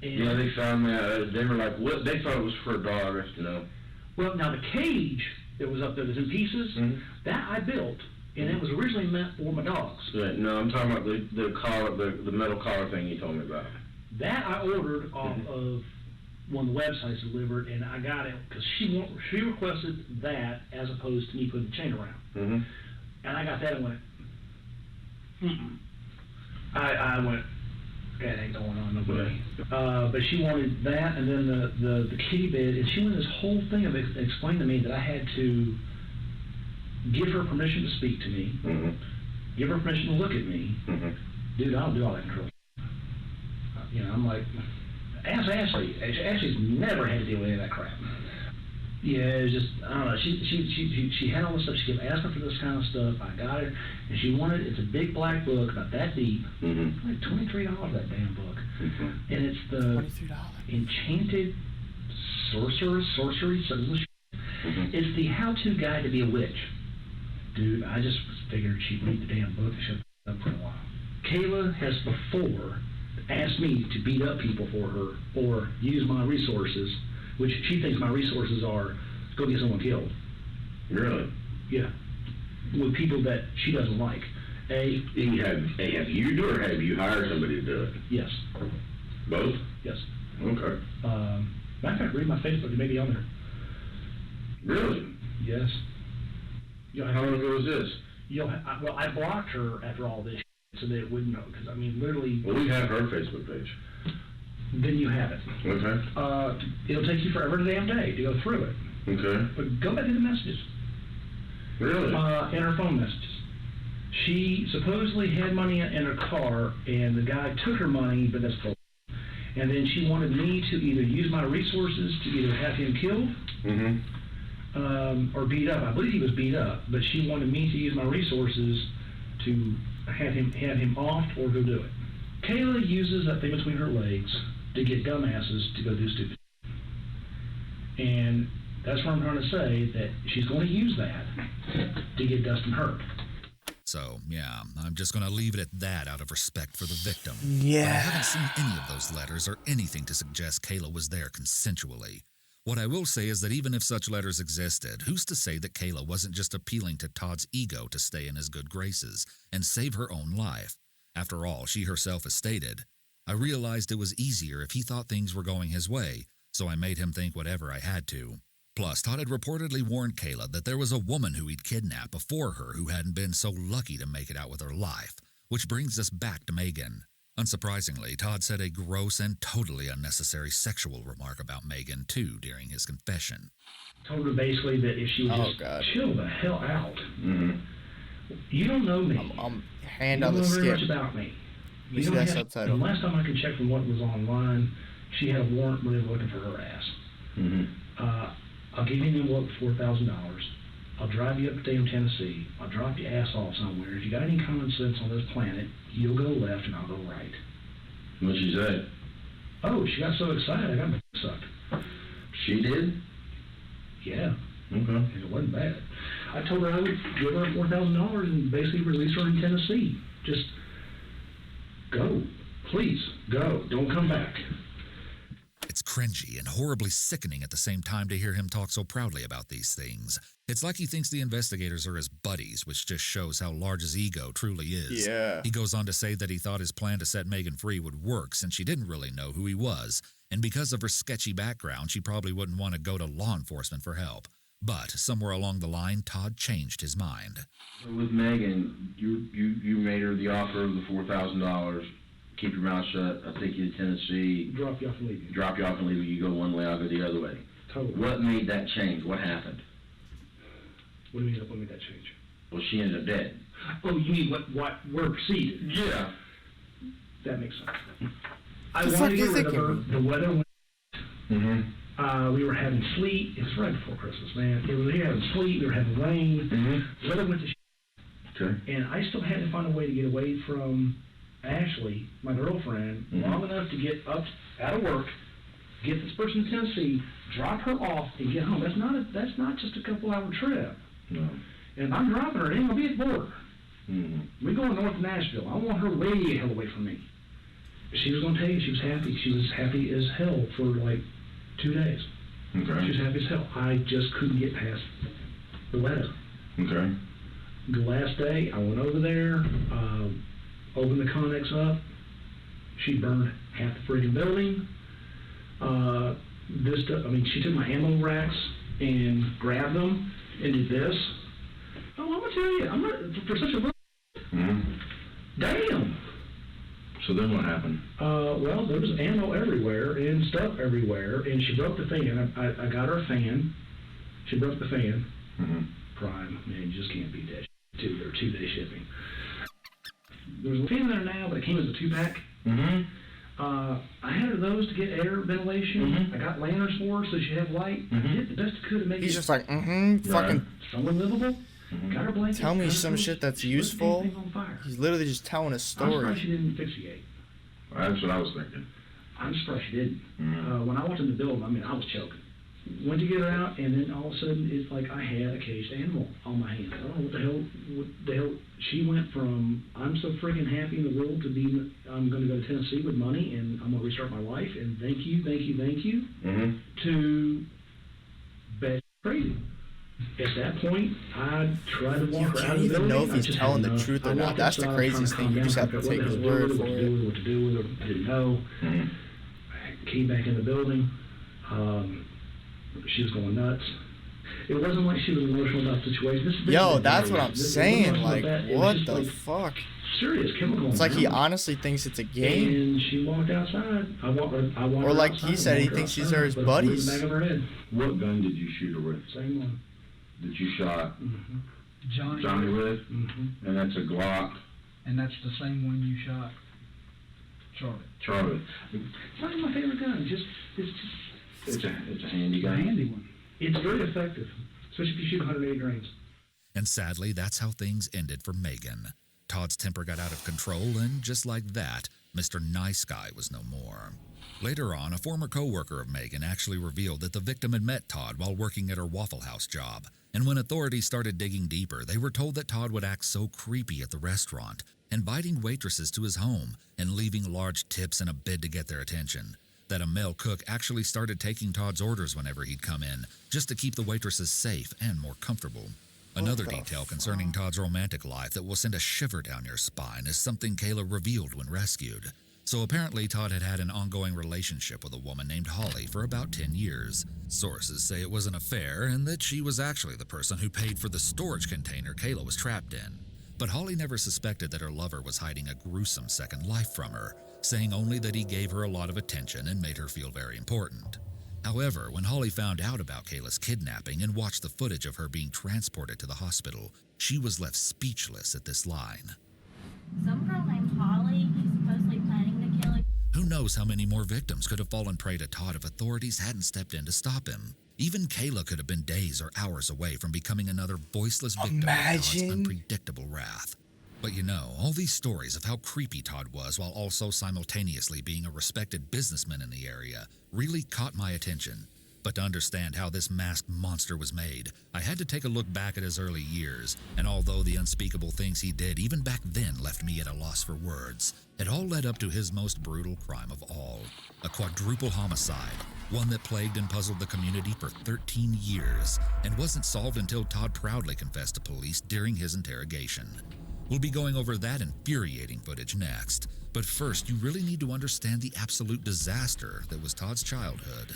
And Yeah, they found that. They were like, what? They thought it was for a dog, you know. Well, now the cage that was up there that's in pieces, Mhm. that I built And it was originally meant for my dogs. Yeah, no, I'm talking about the collar, the metal collar thing you told me about. That I ordered off of one of the websites delivered, and I got it because she requested that as opposed to me putting the chain around. Mm-hmm. And I got that and went, I went, that ain't going on, no way. But she wanted that, and then the kitty bed, and she wanted this whole thing of explaining to me that I had to give her permission to speak to me, give her permission to look at me. Dude, I don't do all that control. You know, I'm like, ask Ashley. Ashley's never had to deal with any of that crap. Yeah, it was just, I don't know, she had all this stuff, she kept asking for this kind of stuff, I got it, and she wanted, it's a big black book, about that deep, like $23 that damn book, and it's the $23. Enchanted Sorcery, it's the how-to guide to be a witch. Dude, I just figured she'd read the damn book and shut up for a while. Kayla has before asked me to beat up people for her, or use my resources, which she thinks my resources are go get someone killed. Really? Yeah. With people that she doesn't like. Have you do or have you hired somebody to do it? Yes. Both? Yes. Okay. Matter of fact, read my Facebook, it may be on there. Really? Yes. How long ago was this? Well, I blocked her after all this so that it wouldn't know, because I mean, literally... Well, we have her Facebook page. Then you have it. Okay. It'll take you forever the damn day to go through it. Okay. But go back to the messages. Really? In her phone messages. She supposedly had money in her car, and the guy took her money, but that's full. And then she wanted me to either use my resources to either have him killed, or beat up. I believe he was beat up, but she wanted me to use my resources to have him off or go do it. Kayla uses that thing between her legs to get dumbasses to go do stupid. And that's what I'm trying to say, that she's going to use that to get Dustin hurt. So, yeah, I'm just going to leave it at that out of respect for the victim. Yeah. But I haven't seen any of those letters or anything to suggest Kayla was there consensually. What I will say is that even if such letters existed, who's to say that Kayla wasn't just appealing to Todd's ego to stay in his good graces and save her own life? After all, she herself has stated, I realized it was easier if he thought things were going his way, so I made him think whatever I had to. Plus, Todd had reportedly warned Kayla that there was a woman who he'd kidnapped before her who hadn't been so lucky to make it out with her life, which brings us back to Megan. Unsurprisingly, Todd said a gross and totally unnecessary sexual remark about Megan, too, during his confession. Told her basically that if she would just chill the hell out. You don't know me. Hand on the skip. You don't know very much about me. You see that subtitle? And last time I could check from what was online, she had a warrant where they were looking for her ass. I'll give you an envelope for $4,000. I'll drive you up to damn Tennessee. I'll drop your ass off somewhere. If you got any common sense on this planet, you'll go left and I'll go right. What'd she say? Oh, she got so excited I got my sucked. She did? Yeah. Okay. And it wasn't bad. I told her I would give her $4,000 and basically release her in Tennessee. Just go. Please, go. Don't come back. It's cringy and horribly sickening at the same time to hear him talk so proudly about these things. It's like he thinks the investigators are his buddies, which just shows how large his ego truly is. Yeah. He goes on to say that he thought his plan to set Megan free would work since she didn't really know who he was, and because of her sketchy background, she probably wouldn't want to go to law enforcement for help. But somewhere along the line, Todd changed his mind. With Megan, you made her the offer of the $4,000. Keep your mouth shut. I'll take you to Tennessee. Drop you off and leave you. Drop you off and leave you. You go one way, I'll go the other way. Totally. What made that change? What happened? What do you mean, what made that change? Well, she ended up dead. Oh, you mean what were proceeded? Yeah. That makes sense. I The wanted fuck to get is rid of it? her. The weather went. Mm-hmm. We were having sleet. It was right before Christmas, man. We were having sleet. We were having rain. Mm-hmm. Weather went to Okay. and I still had to find a way to get away from Ashley, my girlfriend, long enough to get up out of work, get this person to Tennessee, drop her off, and get home. That's not just a couple-hour trip. No. And if I'm dropping her, it ain't gonna be at the border. Mm-hmm. We're going north of Nashville. I want her way the hell away from me. She was gonna tell you she was happy. She was happy as hell for like 2 days. Okay. She was happy as hell. I just couldn't get past the weather. Okay. The last day, I went over there, opened the Connex up. She burned half the freaking building. She took my ammo racks and grabbed them and did this. Oh, I'm gonna tell you, I'm not for such a. Mm-hmm. Damn. So then what happened? Well, there was ammo everywhere and stuff everywhere, and she broke the fan. I got her a fan. She broke the fan. Mm-hmm. Prime, man, you just can't beat that. They're 2-day shipping. There's a fan there now, but it came as a 2-pack. Mm-hmm. I had her those to get air ventilation. Mm-hmm. I got lanterns for her so she had light. Mm-hmm. I did the best I could to make He's it just like, fucking somewhat livable. Mm-hmm. Got her blanket. tell me got her some clothes. shit that's She lit useful. anything on fire. He's literally just telling a I'm surprised story. she didn't asphyxiate. That's what I was thinking. I'm surprised she didn't. Mm-hmm. When I walked in the building, I was choking. Went to get her out, and then all of a sudden, it's like I had a caged animal on my hands. I don't know what the hell. She went from, I'm so freaking happy in the world, to being, I'm going to go to Tennessee with money, and I'm going to restart my life, and thank you, Mm-hmm. to bad crazy. At that point, I tried to walk You her out can't of the even building. know if I he's just telling had the enough. truth or I not. walked That's the outside, craziest trying thing. You calm just down, have to figure take out his what the hell word to for it. what to do with her. Didn't know. Mm-hmm. I came back in the building. She was going nuts. It wasn't like she was emotional about the situation. This Yo, is that's what I'm this saying. wasn't Like, that. It was what just the like fuck? serious chemical. It's like he imbalance. honestly thinks it's a game. And she walked outside. I walked Or her like outside, he said, he walked her thinks these outside, are his put a bullet in buddies. the back of her head. What gun did you shoot her with? Same one. That you shot Johnny, with? Mm-hmm. And that's a Glock. and that's the same one you shot Charlie. Charlie. It's not my favorite gun. It's a handy It's a gun. handy one. It's very effective, especially if you shoot 180 grains. And sadly, that's how things ended for Megan. Todd's temper got out of control, and just like that, Mr. Nice Guy was no more. Later on, a former co-worker of Megan actually revealed that the victim had met Todd while working at her Waffle House job. And when authorities started digging deeper, they were told that Todd would act so creepy at the restaurant, inviting waitresses to his home and leaving large tips in a bid to get their attention. That a male cook actually started taking Todd's orders whenever he'd come in, just to keep the waitresses safe and more comfortable. Another detail concerning Todd's romantic life that will send a shiver down your spine is something Kayla revealed when rescued. So apparently Todd had had an ongoing relationship with a woman named Holly for about 10 years. Sources say it was an affair and that she was actually the person who paid for the storage container Kayla was trapped in. But Holly never suspected that her lover was hiding a gruesome second life from her, saying only that he gave her a lot of attention and made her feel very important. However, when Holly found out about Kayla's kidnapping and watched the footage of her being transported to the hospital, she was left speechless at this line. Some girl named Holly, he's supposedly planning to kill her. Who knows how many more victims could have fallen prey to Todd if authorities hadn't stepped in to stop him? Even Kayla could have been days or hours away from becoming another voiceless victim of Todd's Imagine. unpredictable wrath. But you know, all these stories of how creepy Todd was while also simultaneously being a respected businessman in the area really caught my attention. But to understand how this masked monster was made, I had to take a look back at his early years, and although the unspeakable things he did even back then left me at a loss for words, it all led up to his most brutal crime of all, a quadruple homicide, one that plagued and puzzled the community for 13 years, and wasn't solved until Todd proudly confessed to police during his interrogation. We'll be going over that infuriating footage next, but first you really need to understand the absolute disaster that was Todd's childhood.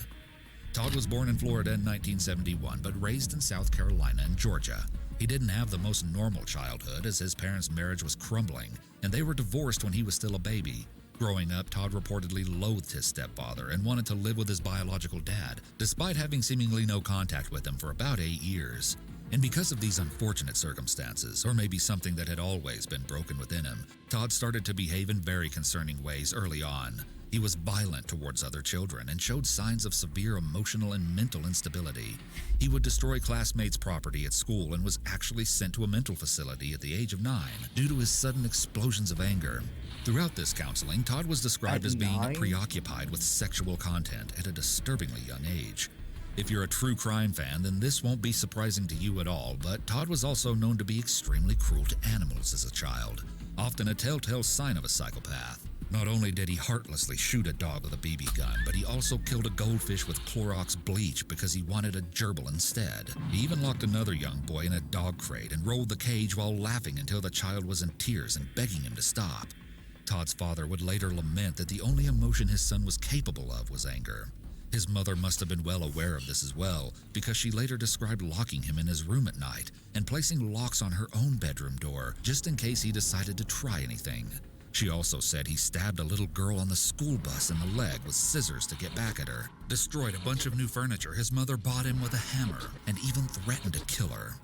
Todd was born in Florida in 1971, but raised in South Carolina and Georgia. He didn't have the most normal childhood, as his parents' marriage was crumbling, and they were divorced when he was still a baby. Growing up, Todd reportedly loathed his stepfather and wanted to live with his biological dad, despite having seemingly no contact with him for about 8 years. And because of these unfortunate circumstances, or maybe something that had always been broken within him, Todd started to behave in very concerning ways early on. He was violent towards other children and showed signs of severe emotional and mental instability. He would destroy classmates' property at school and was actually sent to a mental facility at the age of 9 due to his sudden explosions of anger. Throughout this counseling, Todd was described At as being 9? preoccupied with sexual content at a disturbingly young age. If you're a true crime fan, then this won't be surprising to you at all, but Todd was also known to be extremely cruel to animals as a child, often a telltale sign of a psychopath. Not only did he heartlessly shoot a dog with a BB gun, but he also killed a goldfish with Clorox bleach because he wanted a gerbil instead. He even locked another young boy in a dog crate and rolled the cage while laughing until the child was in tears and begging him to stop. Todd's father would later lament that the only emotion his son was capable of was anger. His mother must have been well aware of this as well, because she later described locking him in his room at night and placing locks on her own bedroom door just in case he decided to try anything. She also said he stabbed a little girl on the school bus in the leg with scissors to get back at her, destroyed a bunch of new furniture his mother bought him with a hammer, and even threatened to kill her.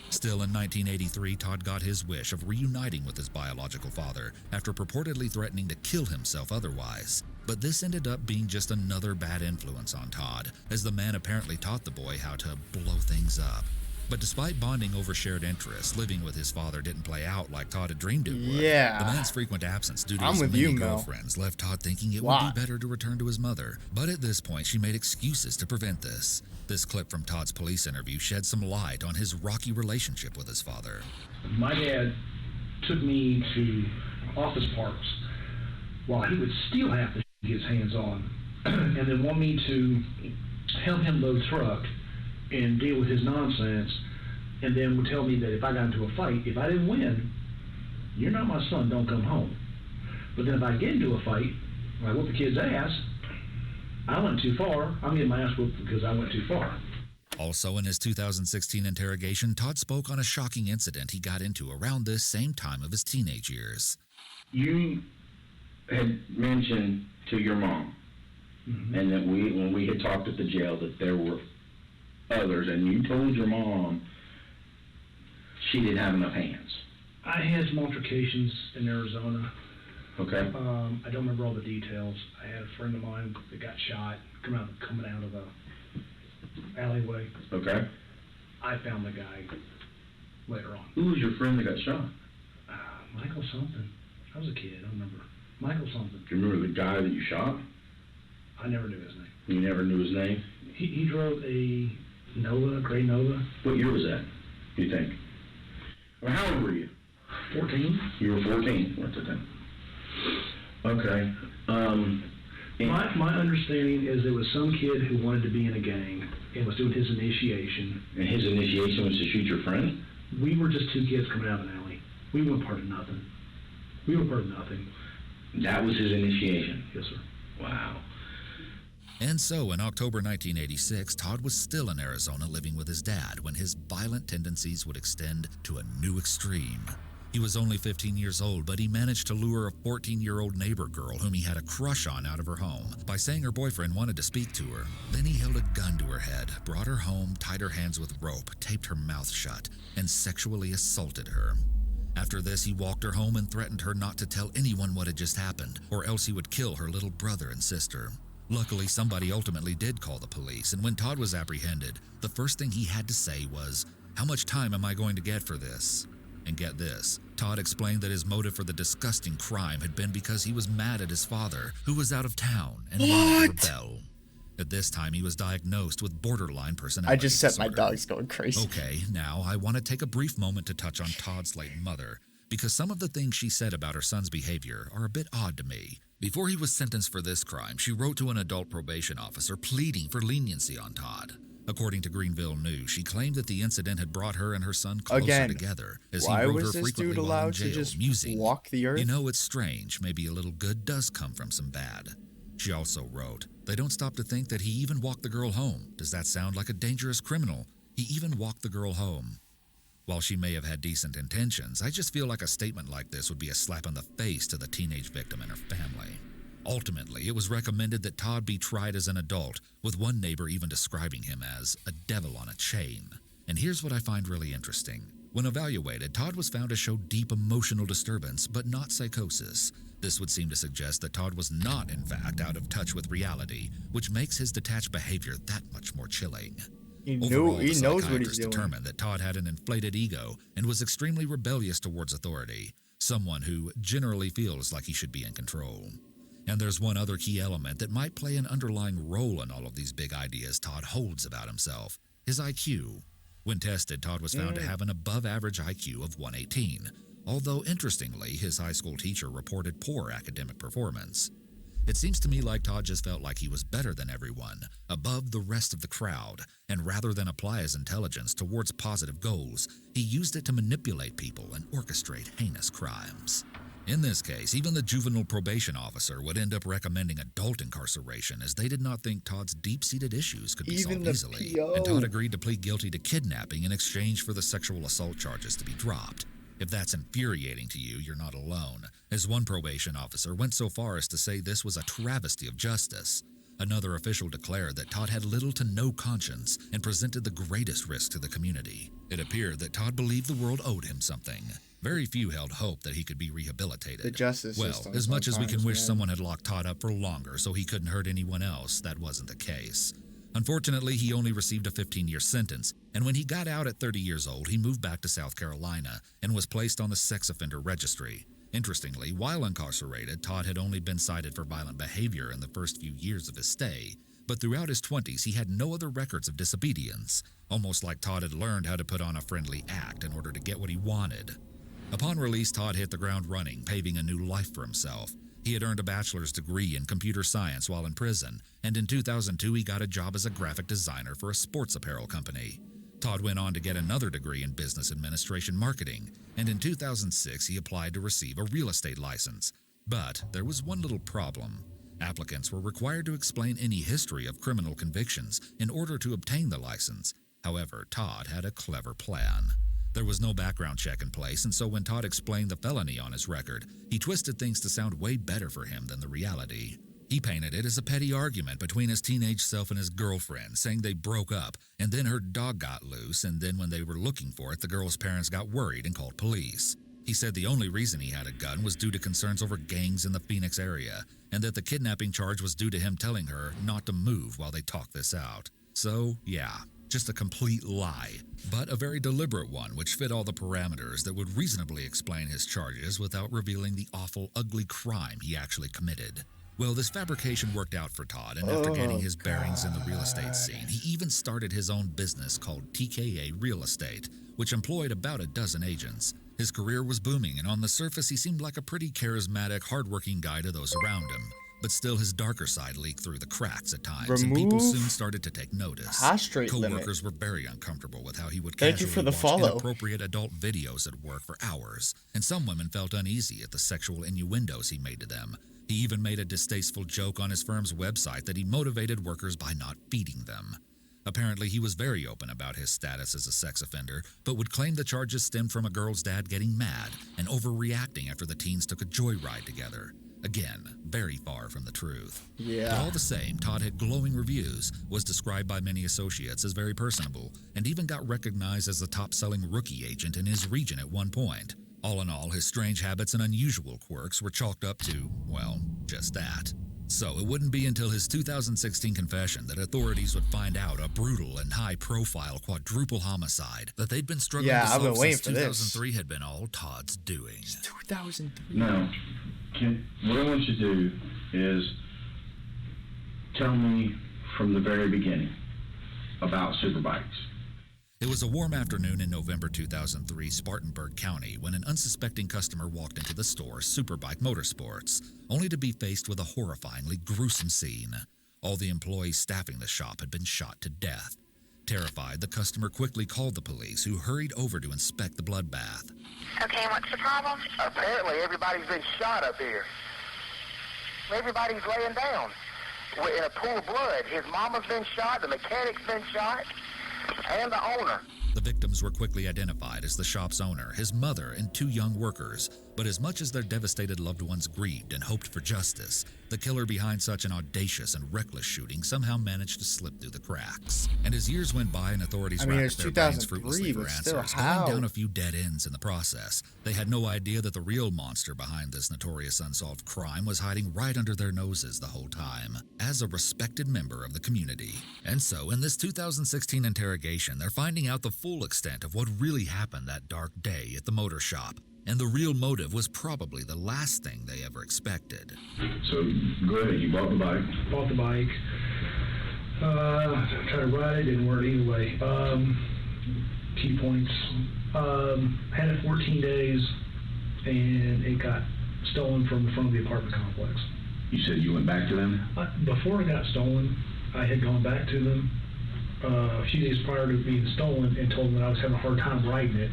Still in 1983, Todd got his wish of reuniting with his biological father after purportedly threatening to kill himself otherwise. But this ended up being just another bad influence on Todd, as the man apparently taught the boy how to blow things up. But despite bonding over shared interests, living with his father didn't play out like Todd had dreamed it would. Yeah. The man's frequent absence due to I'm his with many you, Mel. girlfriends left Todd thinking it Why? would be better to return to his mother. But at this point, she made excuses to prevent this. This clip from Todd's police interview shed some light on his rocky relationship with his father. My dad took me to office parks while he would still have to get his hands on, and then want me to help him load truck and deal with his nonsense, and then would tell me that if I got into a fight, if I didn't win, you're not my son, don't come home. But then if I get into a fight, when I whoop the kid's ass, I went too far, I'm getting my ass whooped because I went too far. Also, in his 2016 interrogation, Todd spoke on a shocking incident he got into around this same time of his teenage years. You had mentioned to your mom, and that when we had talked at the jail, that there were others, and you told your mom she didn't have enough hands. I had some altercations in Arizona. Okay. I don't remember all the details. I had a friend of mine that got shot coming out of a alleyway. Okay. I found the guy later on. Who was your friend that got shot? Michael something. I was a kid. I don't remember. Michael something. Do you remember the guy that you shot? I never knew his name. You never knew his name? He drove a Nova, gray Nova. What year was that, do you think? Well, how old were you? 14. You were 14 at the time. Okay. My understanding is there was some kid who wanted to be in a gang and was doing his initiation. And his initiation was to shoot your friend? We were just two kids coming out of an alley. We weren't part of nothing. We were part of nothing. That was his initiation? Yes, sir. Wow. And so, in October 1986, Todd was still in Arizona living with his dad when his violent tendencies would extend to a new extreme. He was only 15 years old, but he managed to lure a 14-year-old neighbor girl whom he had a crush on out of her home by saying her boyfriend wanted to speak to her. Then he held a gun to her head, brought her home, tied her hands with rope, taped her mouth shut, and sexually assaulted her. After this, he walked her home and threatened her not to tell anyone what had just happened, or else he would kill her little brother and sister. Luckily, somebody ultimately did call the police, and when Todd was apprehended, the first thing he had to say was, "How much time am I going to get for this?" And get this, Todd explained that his motive for the disgusting crime had been because he was mad at his father, who was out of town and wanted to rebel. At this time, he was diagnosed with borderline personality I just set my disorder. dogs going crazy. Okay, now I want to take a brief moment to touch on Todd's late mother, because some of the things she said about her son's behavior are a bit odd to me. Before he was sentenced for this crime, she wrote to an adult probation officer pleading for leniency on Todd. According to Greenville News, she claimed that the incident had brought her and her son closer Again, together, as why he wrote was her this frequently dude while in allowed to jail, just musing, walk the earth? "You know, it's strange. Maybe a little good does come from some bad." She also wrote, "They don't stop to think that he even walked the girl home. Does that sound like a dangerous criminal? He even walked the girl home." While she may have had decent intentions, I just feel like a statement like this would be a slap in the face to the teenage victim and her family. Ultimately, it was recommended that Todd be tried as an adult, with one neighbor even describing him as a devil on a chain. And here's what I find really interesting. When evaluated, Todd was found to show deep emotional disturbance, but not psychosis. This would seem to suggest that Todd was not, in fact, out of touch with reality, which makes his detached behavior that much more chilling. He Overall, the knows what he's psychiatrist doing. determined that Todd had an inflated ego and was extremely rebellious towards authority, someone who generally feels like he should be in control. And there's one other key element that might play an underlying role in all of these big ideas Todd holds about himself: his IQ. When tested, Todd was found to have an above-average IQ of 118. although interestingly, his high school teacher reported poor academic performance. It seems to me like Todd just felt like he was better than everyone, above the rest of the crowd, and rather than apply his intelligence towards positive goals, he used it to manipulate people and orchestrate heinous crimes. In this case, even the juvenile probation officer would end up recommending adult incarceration, as they did not think Todd's deep-seated issues could be Even solved the easily, PO. and Todd agreed to plead guilty to kidnapping in exchange for the sexual assault charges to be dropped. If that's infuriating to you, you're not alone, as one probation officer went so far as to say this was a travesty of justice. Another official declared that Todd had little to no conscience and presented the greatest risk to the community. It appeared that Todd believed the world owed him something. Very few held hope that he could be rehabilitated. The justice well, system as much as we can sometimes, wish man. someone had locked Todd up for longer so he couldn't hurt anyone else, that wasn't the case. Unfortunately, he only received a 15-year sentence, and when he got out at 30 years old, he moved back to South Carolina and was placed on the sex offender registry. Interestingly, while incarcerated, Todd had only been cited for violent behavior in the first few years of his stay, but throughout his 20s, he had no other records of disobedience, almost like Todd had learned how to put on a friendly act in order to get what he wanted. Upon release, Todd hit the ground running, paving a new life for himself. He had earned a bachelor's degree in computer science while in prison, and in 2002 he got a job as a graphic designer for a sports apparel company. Todd went on to get another degree in business administration marketing, and in 2006 he applied to receive a real estate license. But there was one little problem. Applicants were required to explain any history of criminal convictions in order to obtain the license. However, Todd had a clever plan. There was no background check in place, and so when Todd explained the felony on his record, he twisted things to sound way better for him than the reality. He painted it as a petty argument between his teenage self and his girlfriend, saying they broke up, and then her dog got loose, and then when they were looking for it, the girl's parents got worried and called police. He said the only reason he had a gun was due to concerns over gangs in the Phoenix area, and that the kidnapping charge was due to him telling her not to move while they talked this out. So, yeah. Just a complete lie, but a very deliberate one which fit all the parameters that would reasonably explain his charges without revealing the awful, ugly crime he actually committed. Well, this fabrication worked out for Todd, and after gaining his bearings in the real estate scene, he even started his own business called TKA Real Estate, which employed about a dozen agents. His career was booming, and on the surface he seemed like a pretty charismatic, hardworking guy to those around him. But still, his darker side leaked through the cracks at times, and people soon started to take notice. Co-workers were very uncomfortable with how he would casually watch inappropriate adult videos at work for hours, and some women felt uneasy at the sexual innuendos he made to them. He even made a distasteful joke on his firm's website that he motivated workers by not feeding them. Apparently, he was very open about his status as a sex offender, but would claim the charges stemmed from a girl's dad getting mad and overreacting after the teens took a joyride together. Again, very far from the truth. Yeah. But all the same, Todd had glowing reviews, was described by many associates as very personable, and even got recognized as the top-selling rookie agent in his region at one point. All in all, his strange habits and unusual quirks were chalked up to, well, just that. So it wouldn't be until his 2016 confession that authorities would find out a brutal and high-profile quadruple homicide that they'd been struggling to solve since 2003 had been all Todd's doing. It's 2003. Now, what I want you to do is tell me from the very beginning about Superbikes. It was a warm afternoon in November 2003, Spartanburg County, when an unsuspecting customer walked into the store, Superbike Motorsports, only to be faced with a horrifyingly gruesome scene. All the employees staffing the shop had been shot to death. Terrified, the customer quickly called the police, who hurried over to inspect the bloodbath. Okay, what's the problem? Apparently everybody's been shot up here. Everybody's laying down in a pool of blood. His mama's been shot, the mechanic's been shot, and the owner. The victims were quickly identified as the shop's owner, his mother, and 2 young workers. But as much as their devastated loved ones grieved and hoped for justice, the killer behind such an audacious and reckless shooting somehow managed to slip through the cracks. And as years went by and authorities racked their brains fruitlessly for answers, going down a few dead ends in the process, they had no idea that the real monster behind this notorious unsolved crime was hiding right under their noses the whole time, as a respected member of the community. And so, in this 2016 interrogation, they're finding out the full extent of what really happened that dark day at the motor shop. And the real motive was probably the last thing they ever expected. So, go ahead, you bought the bike. Bought the bike. Tried to ride it, didn't work either way. Key points. Had it 14 days. and it got stolen from the front of the apartment complex. You said you went back to them? Before it got stolen, I had gone back to them a few days prior to it being stolen and told them that I was having a hard time writing it,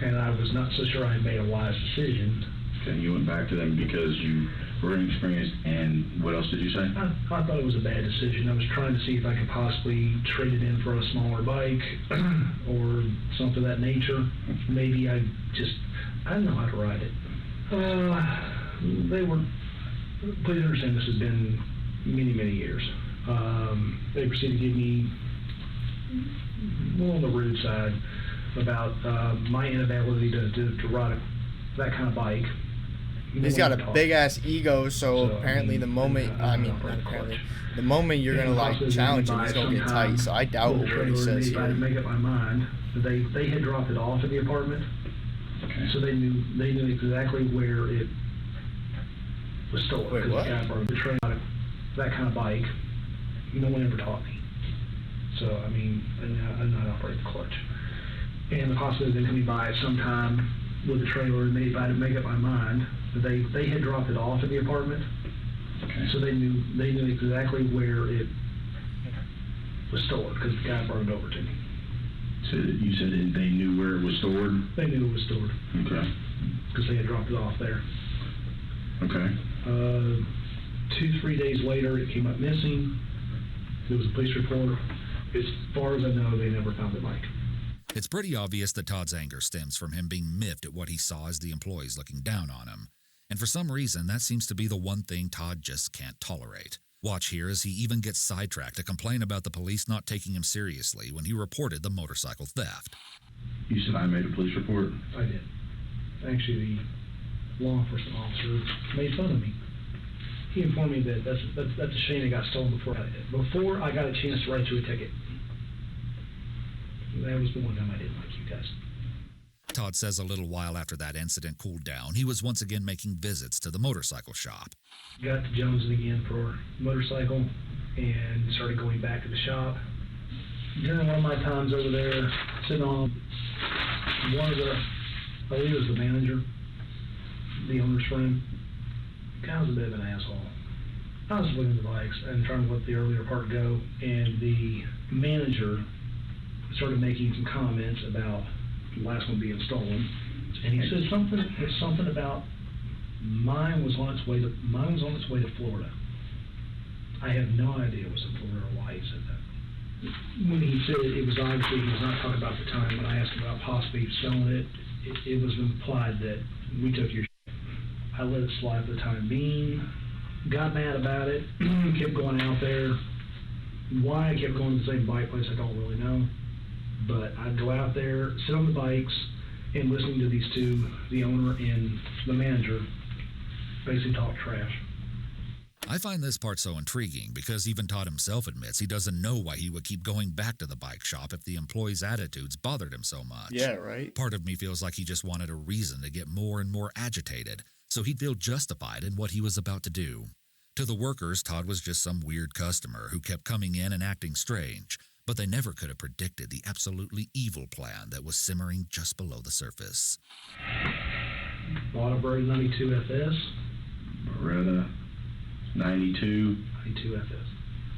and I was not so sure I had made a wise decision. Okay, you went back to them because you were inexperienced, and what else did you say? I thought it was a bad decision. I was trying to see if I could possibly trade it in for a smaller bike or something of that nature. Maybe I didn't know how to ride it. Please understand this has been many, many years. They proceeded to give me more on the rude side about my inability to ride that kind of bike. He's got a big ass ego, so apparently the moment the moment you're gonna like challenge him, he's gonna get tight. So I doubt what he says here. I make up my mind. They had dropped it off in the apartment, so they knew exactly where it was stolen. Wait, what? The train out of that kind of bike, no one ever taught me. So I mean, I know how to operate the clutch, and the possibility of them coming by at some time with the trailer, and if I had to make up my mind. They had dropped it off in the apartment, so they knew exactly where it was stored because the guy brought it over to me. So you said that they knew where it was stored? They knew it was stored. Okay. Because they had dropped it off there. Okay. 2-3 days later, it came up missing. There was a police report. As far as I know, they never found the bike. It's pretty obvious that Todd's anger stems from him being miffed at what he saw as the employees looking down on him. And for some reason, that seems to be the one thing Todd just can't tolerate. Watch here as he even gets sidetracked to complain about the police not taking him seriously when he reported the motorcycle theft. You said I made a police report? I did. Actually, the law enforcement officer made fun of me. He informed me that that's a shame it got stolen before I got a chance to write you a ticket. That was the one time I didn't like you guys. Todd says a little while after that incident cooled down, he was once again making visits to the motorcycle shop. Got to Jonesing again for a motorcycle and started going back to the shop. During one of my times over there, sitting on one of the, I believe it was the manager, the owner's friend, the guy was a bit of an asshole. I was looking at the bikes and trying to let the earlier part go, and the manager started making some comments about the last one being stolen, and he said something about mine was on its way to Florida. I have no idea it was in Florida or why he said that. When he said it was obviously he was not talking about the time when I asked him about possibly selling it. It was implied that we took your shit. I let it slide for the time being. Got mad about it. Kept going out there. Why I kept going to the same bike place, I don't really know. But I'd go out there, sit on the bikes, and listening to these two, the owner and the manager, basically talk trash. I find this part so intriguing because even Todd himself admits he doesn't know why he would keep going back to the bike shop if the employees' attitudes bothered him so much. Yeah, right. Part of me feels like he just wanted a reason to get more and more agitated, so he'd feel justified in what he was about to do. To the workers, Todd was just some weird customer who kept coming in and acting strange, but they never could have predicted the absolutely evil plan that was simmering just below the surface. Bought a Beretta 92 FS. Beretta 92 FS.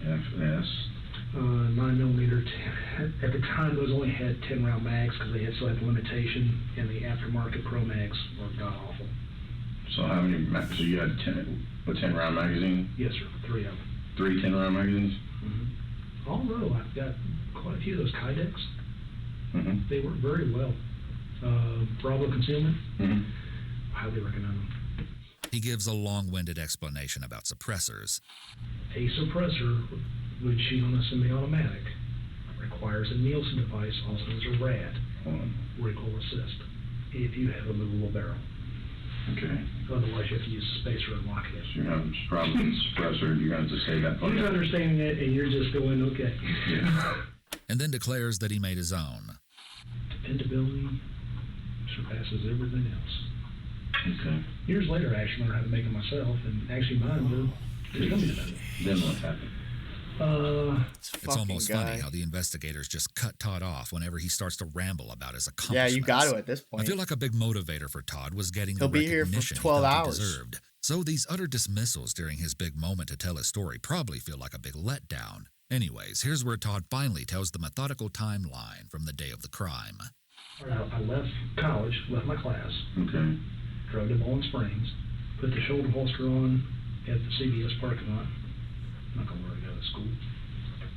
FS. 9mm. At the time, those only had 10-round mags because they still had the limitation, and the aftermarket Pro Mags were god awful. So how many? So you had a 10-round magazine? Yes, sir. 3 of them. 3 10-round magazines? Mm-hmm. Although I've got quite a few of those Kydex. Mm-hmm. They work very well. Bravo Concealment. Mm-hmm. Highly recommend them. He gives a long-winded explanation about suppressors. A suppressor would shoot on a semi-automatic. Requires a Nielsen device, also known as a RAD, recoil assist, if you have a movable barrel. Okay. Otherwise, you have to use a spacer and lock it in. So you have probably a suppressor, you're going to say that part. You're understanding it, and you're just going, okay. Yeah. And then declares that he made his own. Dependability surpasses everything else. Okay. Years later, I actually learned how to make it myself, and actually mine were coming to me. Then what happened? This It's fucking almost guy. funny how the investigators just cut Todd off whenever he starts to ramble about his Yeah, accomplishments. you got to at this I point. feel like a big motivator for Todd was getting He'll the be here for recognition 12 he thought hours. he deserved. So these utter dismissals during his big moment to tell his story probably feel like a big letdown. Anyways, here's where Todd finally tells the methodical timeline from the day of the crime. I left college, left my class, Okay. drove to Bowling Springs, put the shoulder holster on at the CVS parking lot. Not gonna worry, go to school.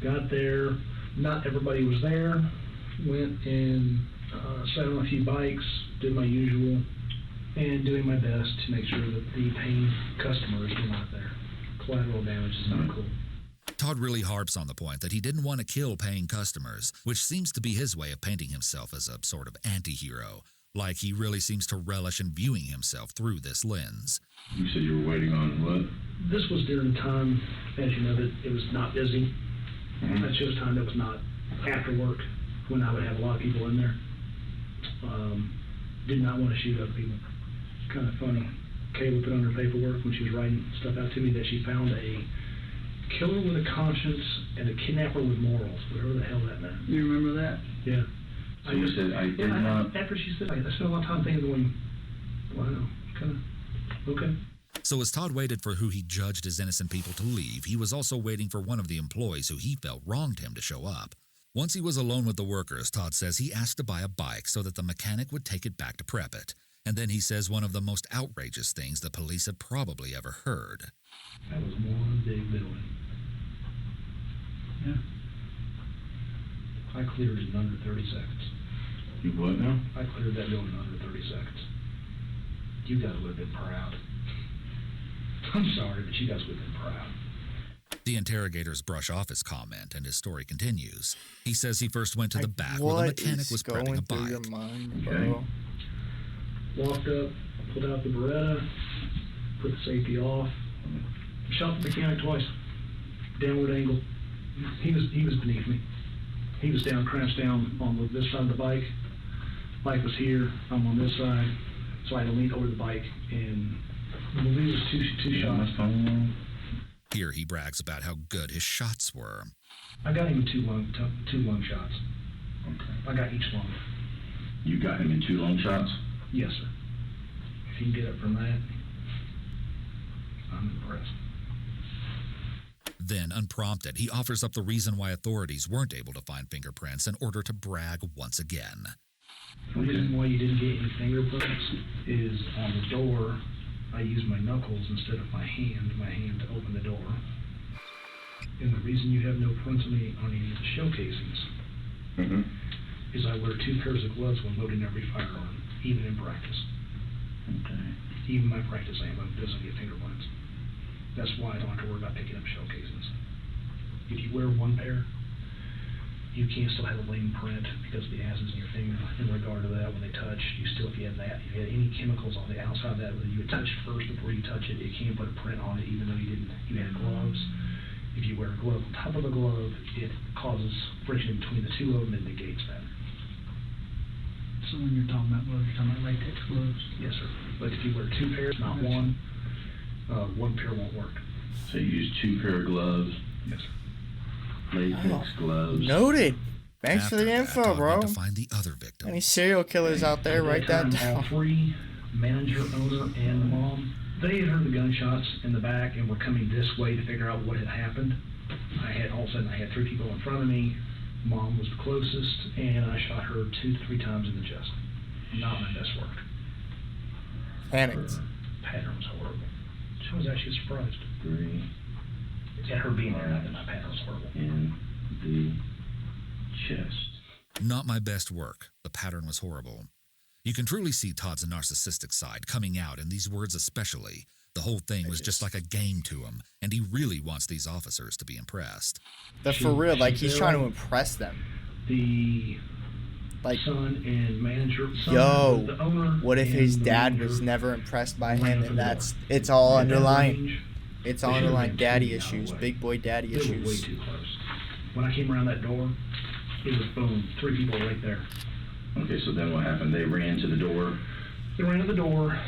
Got there, not everybody was there. Went and sat on a few bikes, did my usual, and doing my best to make sure that the paying customers were not there. Collateral damage is not cool. Todd really harps on the point that he didn't want to kill paying customers, which seems to be his way of painting himself as a sort of anti-hero, like he really seems to relish in viewing himself through this lens. You said you were waiting on what? This was during the time, as you know, that it was not busy. I chose time that was not after work, when I would have a lot of people in there. Did not want to shoot up people. Kind of funny. Kayla put on her paperwork when she was writing stuff out to me that she found a killer with a conscience and a kidnapper with morals, whatever the hell that meant. You remember that? Yeah. So you said I did not. After she said, I spent a lot of time thinking, going, wow, kind of, okay. So as Todd waited for who he judged as innocent people to leave, he was also waiting for one of the employees who he felt wronged him to show up. Once he was alone with the workers, Todd says he asked to buy a bike so that the mechanic would take it back to prep it. And then he says one of the most outrageous things the police had probably ever heard. That was one big building. Yeah. I cleared it in under 30 seconds. You what now? I cleared that building in under 30 seconds. You guys would have been proud. I'm sorry, but you guys would have been proud. The interrogators brush off his comment, and his story continues. He says he first went to the back where the What mechanic is was going prepping a through your bike. mind, Okay. bro? Walked up, pulled out the Beretta, put the safety off, shot the mechanic twice. Downward angle. He was beneath me. He was down, crouched down on this side of the bike. Bike was here, I'm on this side. So I had to lean over the bike, and I believe it was two shots. Here he brags about how good his shots were. I got him in two lung shots. Okay. I got each lung. You got him in 2 long shots? Yes, sir. If you can get up from that, I'm impressed. Then, unprompted, he offers up the reason why authorities weren't able to find fingerprints in order to brag once again. The reason why you didn't get any fingerprints is on the door, I used my knuckles instead of my hand to open the door. And the reason you have no prints on any of the shell casings is I wear 2 pairs of gloves when loading every firearm, even in practice. Okay. Even my practice ammo doesn't get fingerprints. That's why I don't have to worry about picking up shell casings. If you wear 1 pair, you can still have a lane print because of the acids in your finger. In regard to that, when they touch, you still, if you had any chemicals on the outside of that, whether you would touch first before you touch it, it can put a print on it even though you had gloves. If you wear a glove on top of a glove, it causes friction between the 2 of them and negates that. So when you're talking about gloves, you're talking about latex gloves? Yes, sir. But if you wear 2 pairs, not 1, 1 pair won't work. So you use 2 pair of gloves, Yes, sir. latex gloves. Noted. Thanks After for the that, info, Todd bro. went to find the other victim. Any serial killers out there, write that All down. 3, manager, owner, and the mom, they had heard the gunshots in the back and were coming this way to figure out what had happened. All of a sudden, I had 3 people in front of me. Mom was the closest, and I shot her 2 to 3 times in the chest. Not my best work. Panicked. Her pattern was horrible. She was actually surprised. 3 At her being there, not that my pattern was horrible. in the chest. Not my best work. The pattern was horrible. You can truly see Todd's narcissistic side coming out in these words especially. The whole thing was just like a game to him, and he really wants these officers to be impressed. But for real, like, he's trying to impress them. The Like, son and manager. yo, the owner what if his and the dad manager was never impressed by ran him, for and the that's, door. it's all At that underlying. range, It's they all should've underlying been daddy 2 miles issues, away. big boy daddy They were way issues. too close. When I came around that door, it was boom, 3 people right there. Okay, so then what happened? They ran to the door. They ran to the door.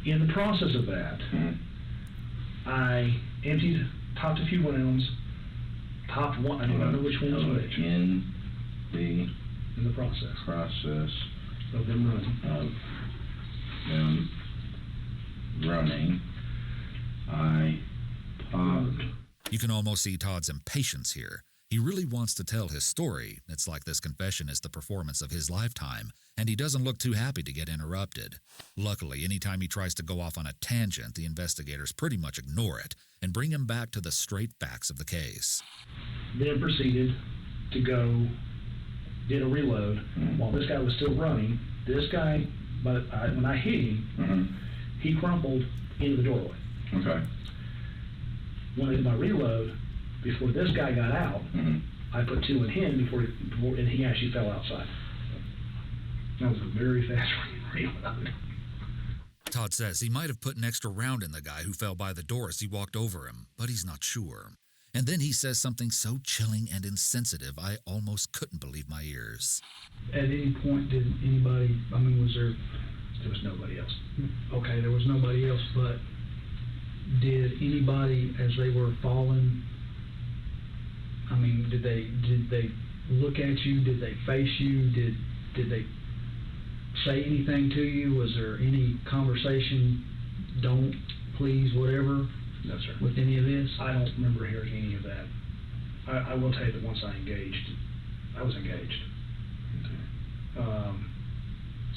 In the process of that, I emptied topped a few rounds, topped one, I don't know which one was which, In the in the process process of them running. of them running, I popped. You can almost see Todd's impatience here. He really wants to tell his story. It's like this confession is the performance of his lifetime, and he doesn't look too happy to get interrupted. Luckily, anytime he tries to go off on a tangent, the investigators pretty much ignore it and bring him back to the straight facts of the case. Then proceeded to go, did a reload while this guy was still running. This guy, when I hit him, he crumpled into the doorway. Okay. When I did my reload, before this guy got out, I put two in him and he actually fell outside. That was a very fast reload. Todd says he might have put an extra round in the guy who fell by the door as he walked over him, but he's not sure. And then he says something so chilling and insensitive, I almost couldn't believe my ears. At any point, did anybody, I mean, was there... There was nobody else. Okay, there was nobody else, but did anybody, as they were falling, I mean, did they look at you? Did they face you? Did they say anything to you? Was there any conversation, don't, please, whatever? No, sir. With any of this? I don't remember hearing any of that. I will tell you that once I was engaged.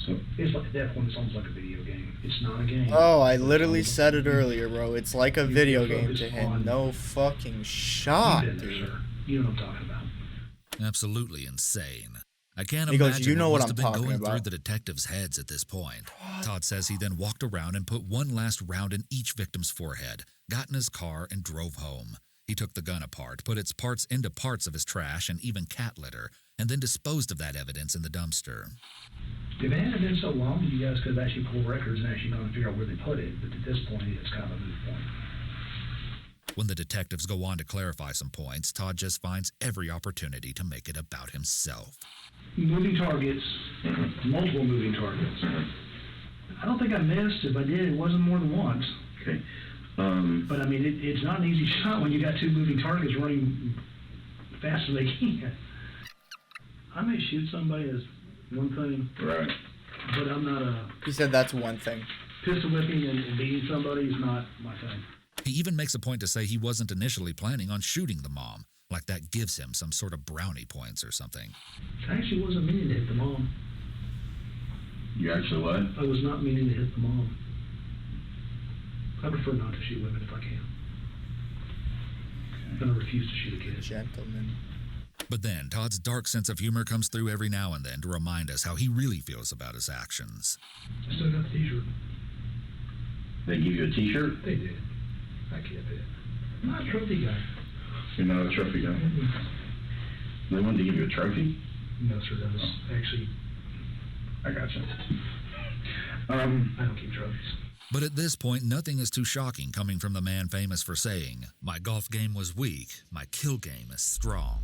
So it's like, at that point, it's almost like a video game. It's not a game. Oh, I literally said it earlier, bro. It's like a video game focus to him. on- No fucking shot, You've been there, dude. sir. You know what I'm talking about. Absolutely insane. I can't He goes, imagine "You know what what must I'm have been talking going through about." the detectives' heads at this point. Todd says he then walked around and put one last round in each victim's forehead, got in his car, and drove home. He took the gun apart, put its parts into parts of his trash and even cat litter, and then disposed of that evidence in the dumpster. If it hadn't been so long, you guys could have actually pulled records and actually gone and figure out where they put it. But at this point, it's kind of a moot point. When the detectives go on to clarify some points, Todd just finds every opportunity to make it about himself. Moving targets, multiple moving targets. I don't think I missed. If I did, it wasn't more than once. okay. But I mean, it's not an easy shot when you got two moving targets running fast as they can. I may shoot somebody as one thing, Right. but I'm not a He said that's one thing. pistol whipping and beating somebody is not my thing. He even makes a point to say he wasn't initially planning on shooting the mom, like that gives him some sort of brownie points or something. I actually wasn't meaning to hit the mom. You actually what? I was not meaning to hit the mom. I prefer not to shoot women if I can. I'm gonna refuse to shoot a kid. Gentleman. But then, Todd's dark sense of humor comes through every now and then to remind us how he really feels about his actions. I still got the t-shirt. They give you a T-shirt? They did. I kept it. I'm not a trophy guy. You're not a trophy guy. They wanted to give you a trophy? No, sir, that was actually, I gotcha. I don't keep trophies. But at this point, nothing is too shocking coming from the man famous for saying, "My golf game was weak, my kill game is strong."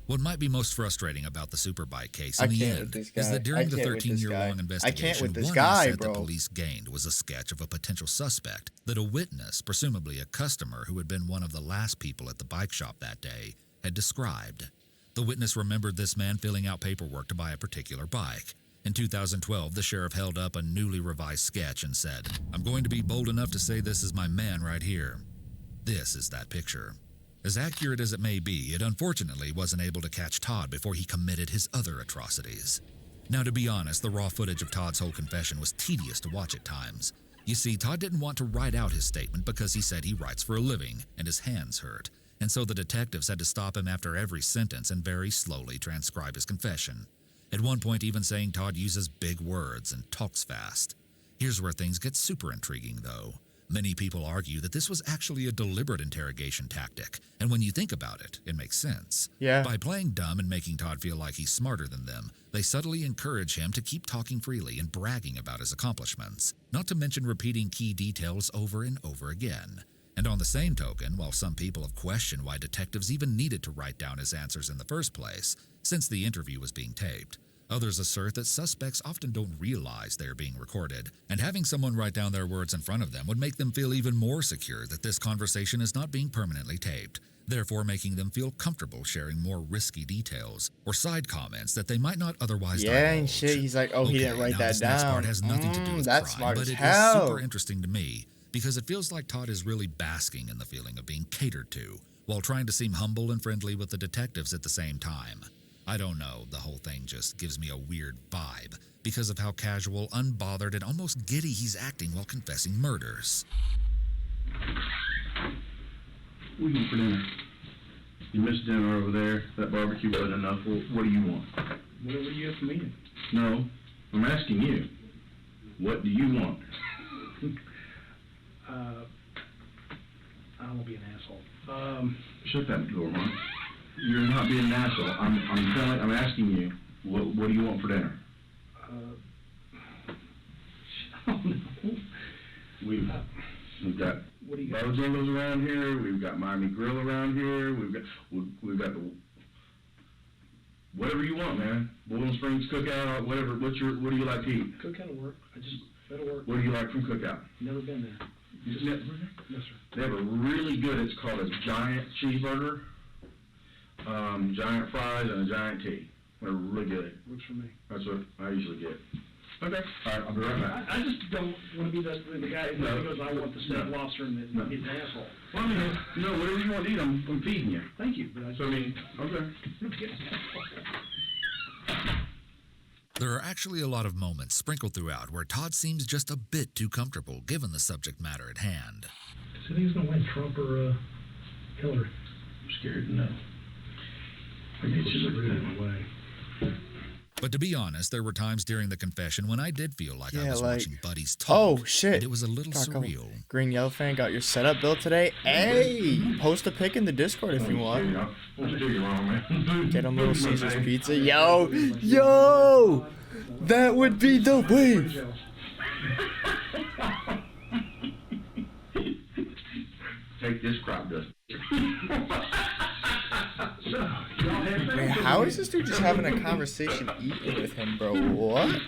What might be most frustrating about the Superbike case I in the can't end with this is guy. that during I the can't with this 13-year-long guy. investigation, I can't with this one guy, asset bro. the police gained was a sketch of a potential suspect that a witness, presumably a customer who had been one of the last people at the bike shop that day, had described. The witness remembered this man filling out paperwork to buy a particular bike. In 2012, the sheriff held up a newly revised sketch and said, "I'm going to be bold enough to say this is my man right here." This is that picture. As accurate as it may be, it unfortunately wasn't able to catch Todd before he committed his other atrocities. Now, to be honest, the raw footage of Todd's whole confession was tedious to watch at times. You see, Todd didn't want to write out his statement because he said he writes for a living and his hands hurt, and so the detectives had to stop him after every sentence and very slowly transcribe his confession. At one point even saying Todd uses big words and talks fast. Here's where things get super intriguing, though. Many people argue that this was actually a deliberate interrogation tactic, and when you think about it, it makes sense. Yeah. By playing dumb and making Todd feel like he's smarter than them, they subtly encourage him to keep talking freely and bragging about his accomplishments, not to mention repeating key details over and over again. And on the same token, while some people have questioned why detectives even needed to write down his answers in the first place, since the interview was being taped, Others assert that suspects often don't realize they are being recorded, and having someone write down their words in front of them would make them feel even more secure that this conversation is not being permanently taped, therefore making them feel comfortable sharing more risky details or side comments that they might not otherwise Yeah, and divulge. shit. He's like, oh, he didn't write now that this next down. part has nothing to do with That's crime, smart but as it is hell. super interesting to me because it feels like Todd is really basking in the feeling of being catered to while trying to seem humble and friendly with the detectives at the same time. I don't know, the whole thing just gives me a weird vibe because of how casual, unbothered, and almost giddy he's acting while confessing murders. What do you want for dinner? You missed dinner over there. That barbecue wasn't enough. What do you want? Whatever you have for me. No, I'm asking you. What do you want? I don't want to be an asshole. Shut that door, man. You're not being an asshole. I'm asking you. What do you want for dinner? I don't know. We've got What do you got? Bojangles around here. We've got Miami Grill around here. We've got the whatever you want, man. Boiling Springs Cookout, whatever. What do you like to eat? Cookout will work. That'll work. What do you like from Cookout? Never been there. You've never- Yes, sir. They have a really good. It's called a giant cheeseburger, giant fries, and a giant tea. They're really good. Works for me. That's what I usually get. Okay. All right. I'll be right back. I just don't want to be the guy who goes, I want the steak lobster and he's an asshole. Well, I mean, whatever you want to eat, I'm feeding you. Thank you, but I So I mean, okay. There are actually a lot of moments sprinkled throughout where Todd seems just a bit too comfortable given the subject matter at hand. So he's going to win, Trump or Hillary? I'm scared to know. I It's just rude in a way. But to be honest, there were times during the confession when I did feel like I Yeah, was like- watching buddies talk. Oh, shit. And it was a little Taco. surreal. Green Yellow Fan got your setup built today. Hey, post a pic in the Discord if you want. Don't do you wrong, man. Get him Little Caesars pizza. Yo, that would be the way. Take this crop dust. Man, how is this dude just having a conversation eating with him, bro? What?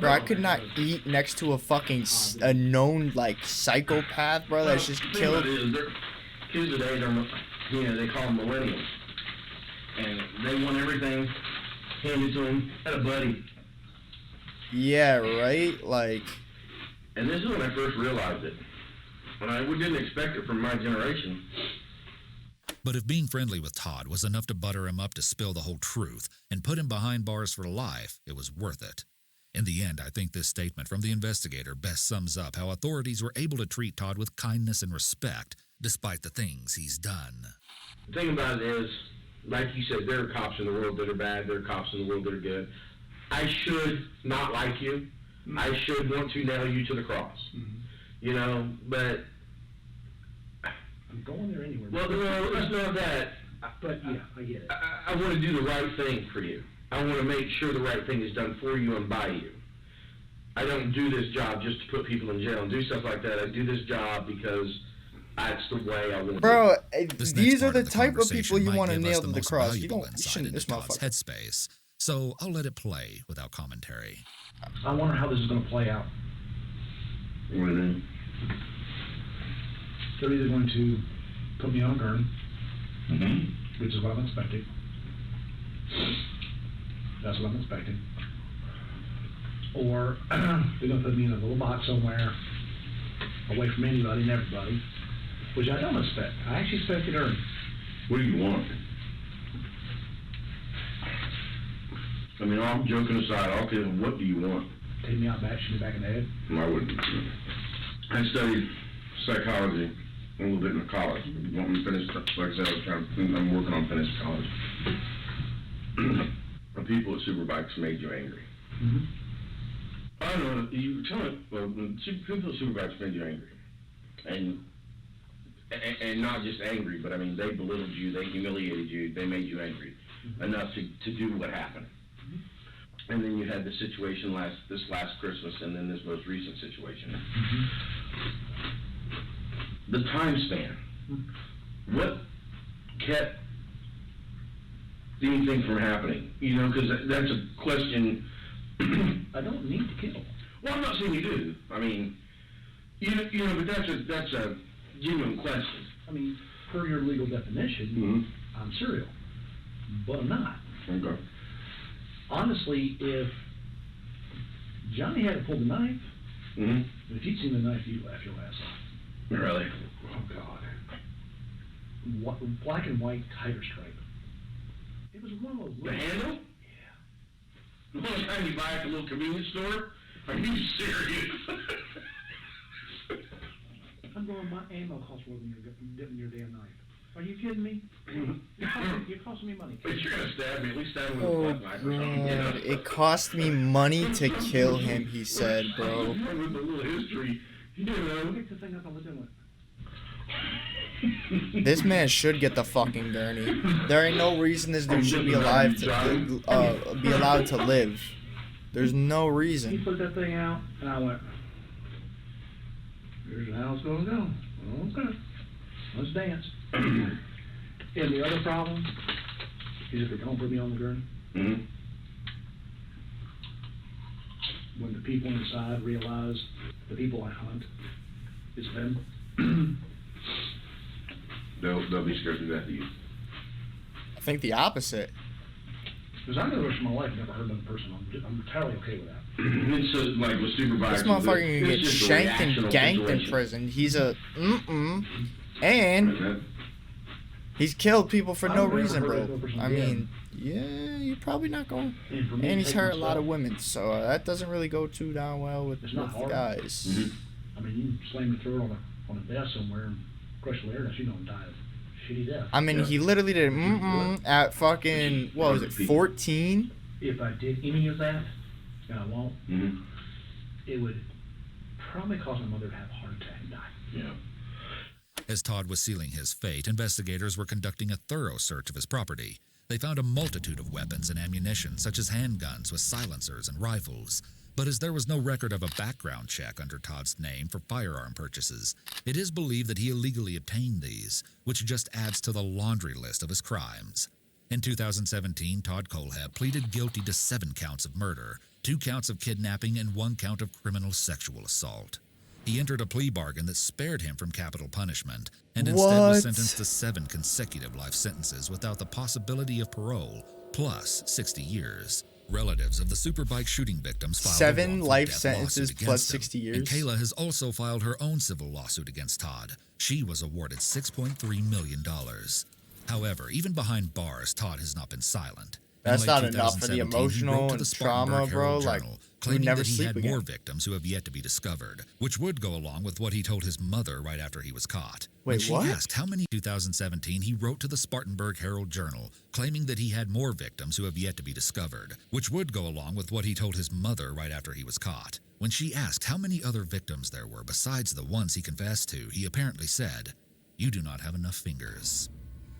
Bro, I could not eat next to a fucking a known like psychopath, bro. That's just killed. Kids today, they call them millennials, and they want everything handed to them. I had a buddy, Yeah, right. Like, and this is when I first realized it, and we didn't expect it from my generation. But if being friendly with Todd was enough to butter him up to spill the whole truth and put him behind bars for life, it was worth it. In the end, I think this statement from the investigator best sums up how authorities were able to treat Todd with kindness and respect, despite the things he's done. The thing about it is, like you said, there are cops in the world that are bad, there are cops in the world that are good. I should not like you. I should want to nail you to the cross. You know, but... I'm going there anyway. Well, no, it's not that. But yeah, I get it. I want to do the right thing for you. I want to make sure the right thing is done for you and by you. I don't do this job just to put people in jail and do stuff like that. I do this job because that's the way I want bro, to do it. This these next are part the of the type of conversation people you might want to give us nail the to the most cross. You valuable don't. You insight shouldn't. into This Todd's motherfucker. headspace, so I'll let it play without commentary. I wonder how this is going to play out. What do you mean? They're either going to put me on a gurney, Mm-hmm. which is what I'm expecting. That's what I'm expecting. Or they're going to put me in a little box somewhere, away from anybody and everybody, which I don't expect. I actually expected Ernie. What do you want? I mean, all joking aside, okay, what do you want? Take me out back, shoot me back in the head. I wouldn't. I studied psychology a little bit in college. You want me to finish, like I said, I'm working on finishing college. The people at Superbikes made you angry. Mm-hmm. I don't know, you tell me, well, people at Superbikes made you angry. And not just angry, but I mean, they belittled you, they humiliated you, they made you angry enough to do what happened. And then you had the situation this last Christmas, and then this most recent situation. The time span. What kept anything from happening? You know, because that's a question. I don't need to kill. Well, I'm not saying you do. I mean, you know, but that's a genuine question. I mean, per your legal definition, Mm-hmm. I'm serial, but I'm not. Okay. Honestly, if Johnny hadn't pulled the knife, Mm-hmm. if you'd seen the knife, you'd laugh your ass off. Really? Oh, God. Black and white tiger stripe. It was one of those The little... handle? The one time you buy at the little convenience store? Are you serious? I'm going, my ammo costs more than your damn knife. Are you kidding me? You're costing me money. But you're gonna stab me. At least stab me with a Oh buck knife or something. You know? god, it cost me money to kill him, he said, bro. With a little history, you know. Pick the thing up and let them This man should get the fucking gurney. There ain't no reason this dude should be alive to be allowed to live. There's no He reason. put that thing out, and I went, here's how it's gonna go. Okay, let's dance. And the other problem is if they don't put me on the gurney, Mm-hmm. when the people inside realize the people I hunt, it's them. They'll be scared to death of you. I think the opposite. Because I know the rest of my life never hurt another person. I'm entirely okay with that. It's like with supervisors. This motherfucker can it's get just a shanked and reactional ganked in situation. prison. He's a and he's killed people for no reason, bro. I mean, yeah, you're probably not going. And for me And to he's take hurt a lot of myself, women, so that doesn't really go too down well with It's not the hard. guys. Mhm. I mean, you slam your throat on a desk somewhere and crush the larynx, you know I'm dying. Shitty death. I mean, Yeah. he literally did at fucking, what was it, 14? If I did any of that, and I won't, Mm-hmm. it would probably cause my mother to have a heart attack and die. Yeah. As Todd was sealing his fate, investigators were conducting a thorough search of his property. They found a multitude of weapons and ammunition, such as handguns with silencers and rifles. But as there was no record of a background check under Todd's name for firearm purchases, it is believed that he illegally obtained these, which just adds to the laundry list of his crimes. In 2017, Todd Kohlhepp pleaded guilty to 7 counts of murder, 2 counts of kidnapping, and 1 count of criminal sexual assault. He entered a plea bargain that spared him from capital punishment, and instead was What? sentenced to 7 consecutive life sentences without the possibility of parole, plus 60 years. Relatives of the Superbike shooting victims filed a 7 wrongful life death sentences lawsuit plus against him, 60 And years. Kayla has also filed her own civil lawsuit against Todd. She was awarded $6.3 million. However, even behind bars, Todd has not been silent. In That's late not enough for the 2017, he emotional wrote to and the trauma, Spartanburg bro. Herald Like, Journal, you would claiming never that he sleep had again. more victims who have yet to be discovered, which would go along with what he told his mother right after he was caught. When Wait, she what? asked how many 2017, he wrote to the Spartanburg Herald Journal, claiming that he had more victims who have yet to be discovered, which would go along with what he told his mother right after he was caught. When she asked how many other victims there were besides the ones he confessed to, he apparently said, "You do not have enough fingers."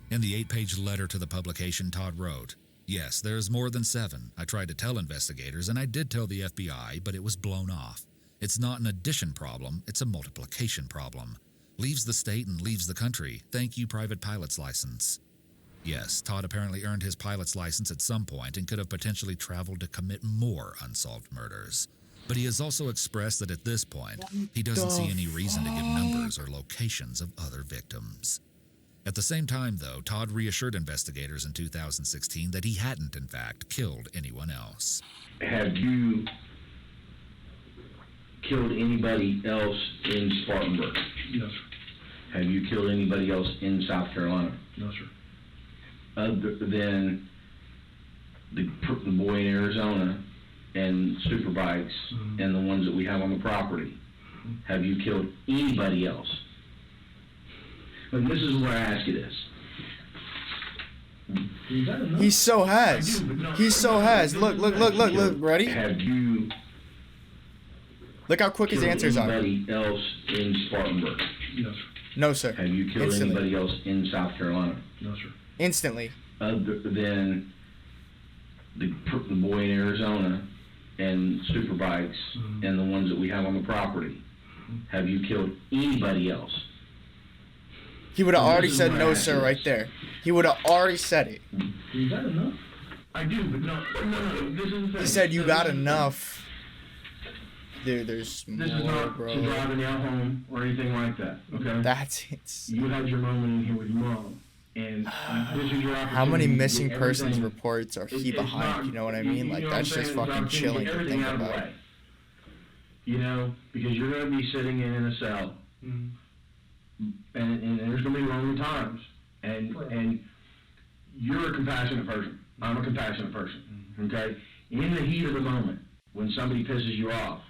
In the 8-page letter to the publication, Todd wrote, "Yes, there's more than 7. I tried to tell investigators, and I did tell the FBI, but it was blown off. It's not an addition problem, it's a multiplication problem. Leaves the state and leaves the country. Thank you, private pilot's license." Yes, Todd apparently earned his pilot's license at some point and could have potentially traveled to commit more unsolved murders. But he has also expressed that at this point, he doesn't see any reason to give numbers or locations of other victims. At the same time, though, Todd reassured investigators in 2016 that he hadn't, in fact, killed anyone else. Have you killed anybody else in Spartanburg? No, sir. Have you killed anybody else in South Carolina? No, sir. Other than the boy in Arizona and Superbikes and the ones that we have on the property? Have you killed anybody else? And this is where I ask you this. Is that enough? He so has. He so has. Look. Ready? Have you Look how quick his killed answers are. anybody else in Spartanburg? No, sir. No, sir. Have you killed Instantly. anybody else in South Carolina? No, sir. Instantly. Other than the boy in Arizona and Superbikes and the ones that we have on the property? Have you killed anybody else? He would have And already this is said what no, I sir, asked right you. there. He would have already said it. You got enough? I do, but no. This is the thing. He said you So got this is the thing. enough. Dude, there's This is more, not to bro. drive an out home or anything like that, okay? That's it. You had your moment in here with your mom, and this is your opportunity. How many to do missing persons everything. reports are he It's behind? not- You know what I mean? Like, know that's what I'm just saying? It's fucking opportunity to chilling get to everything think out of the about. way. You know, because you're going to be sitting in a cell, and there's going to be lonely times, and you're a compassionate person. I'm a compassionate person, okay? In the heat of the moment, when somebody pisses you off,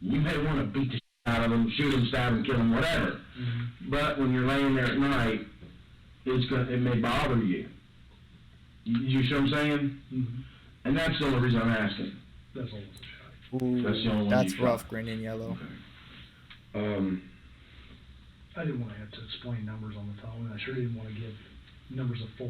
you may want to beat the shit out of them, shoot them, stab them, kill them, whatever. But when you're laying there at night, it may bother you. You see what I'm saying? And that's the only reason I'm asking. That's all. Ooh, That's the only one that's you rough, shot. green and yellow. I didn't want to have to explain numbers on the phone, and I sure didn't want to give numbers of 4.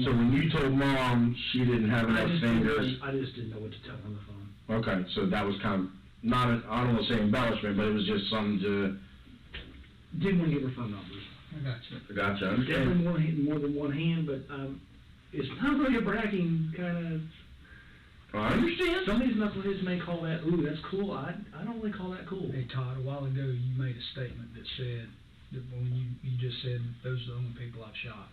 So when you told mom she didn't have enough fingers, I just didn't know what to tell her on the phone. okay, so that was kind of, not, I don't want to say embellishment, but it was just something to, Didn't want to give her phone numbers. I got you. gotcha, I Definitely understand. more than one hand, but it's not really a bragging kind of. I understand. Some of these knuckleheads may call that, ooh, that's cool. I don't really call that cool. Hey Todd, a while ago you made a statement that said that when you just said those are the only people I've shot.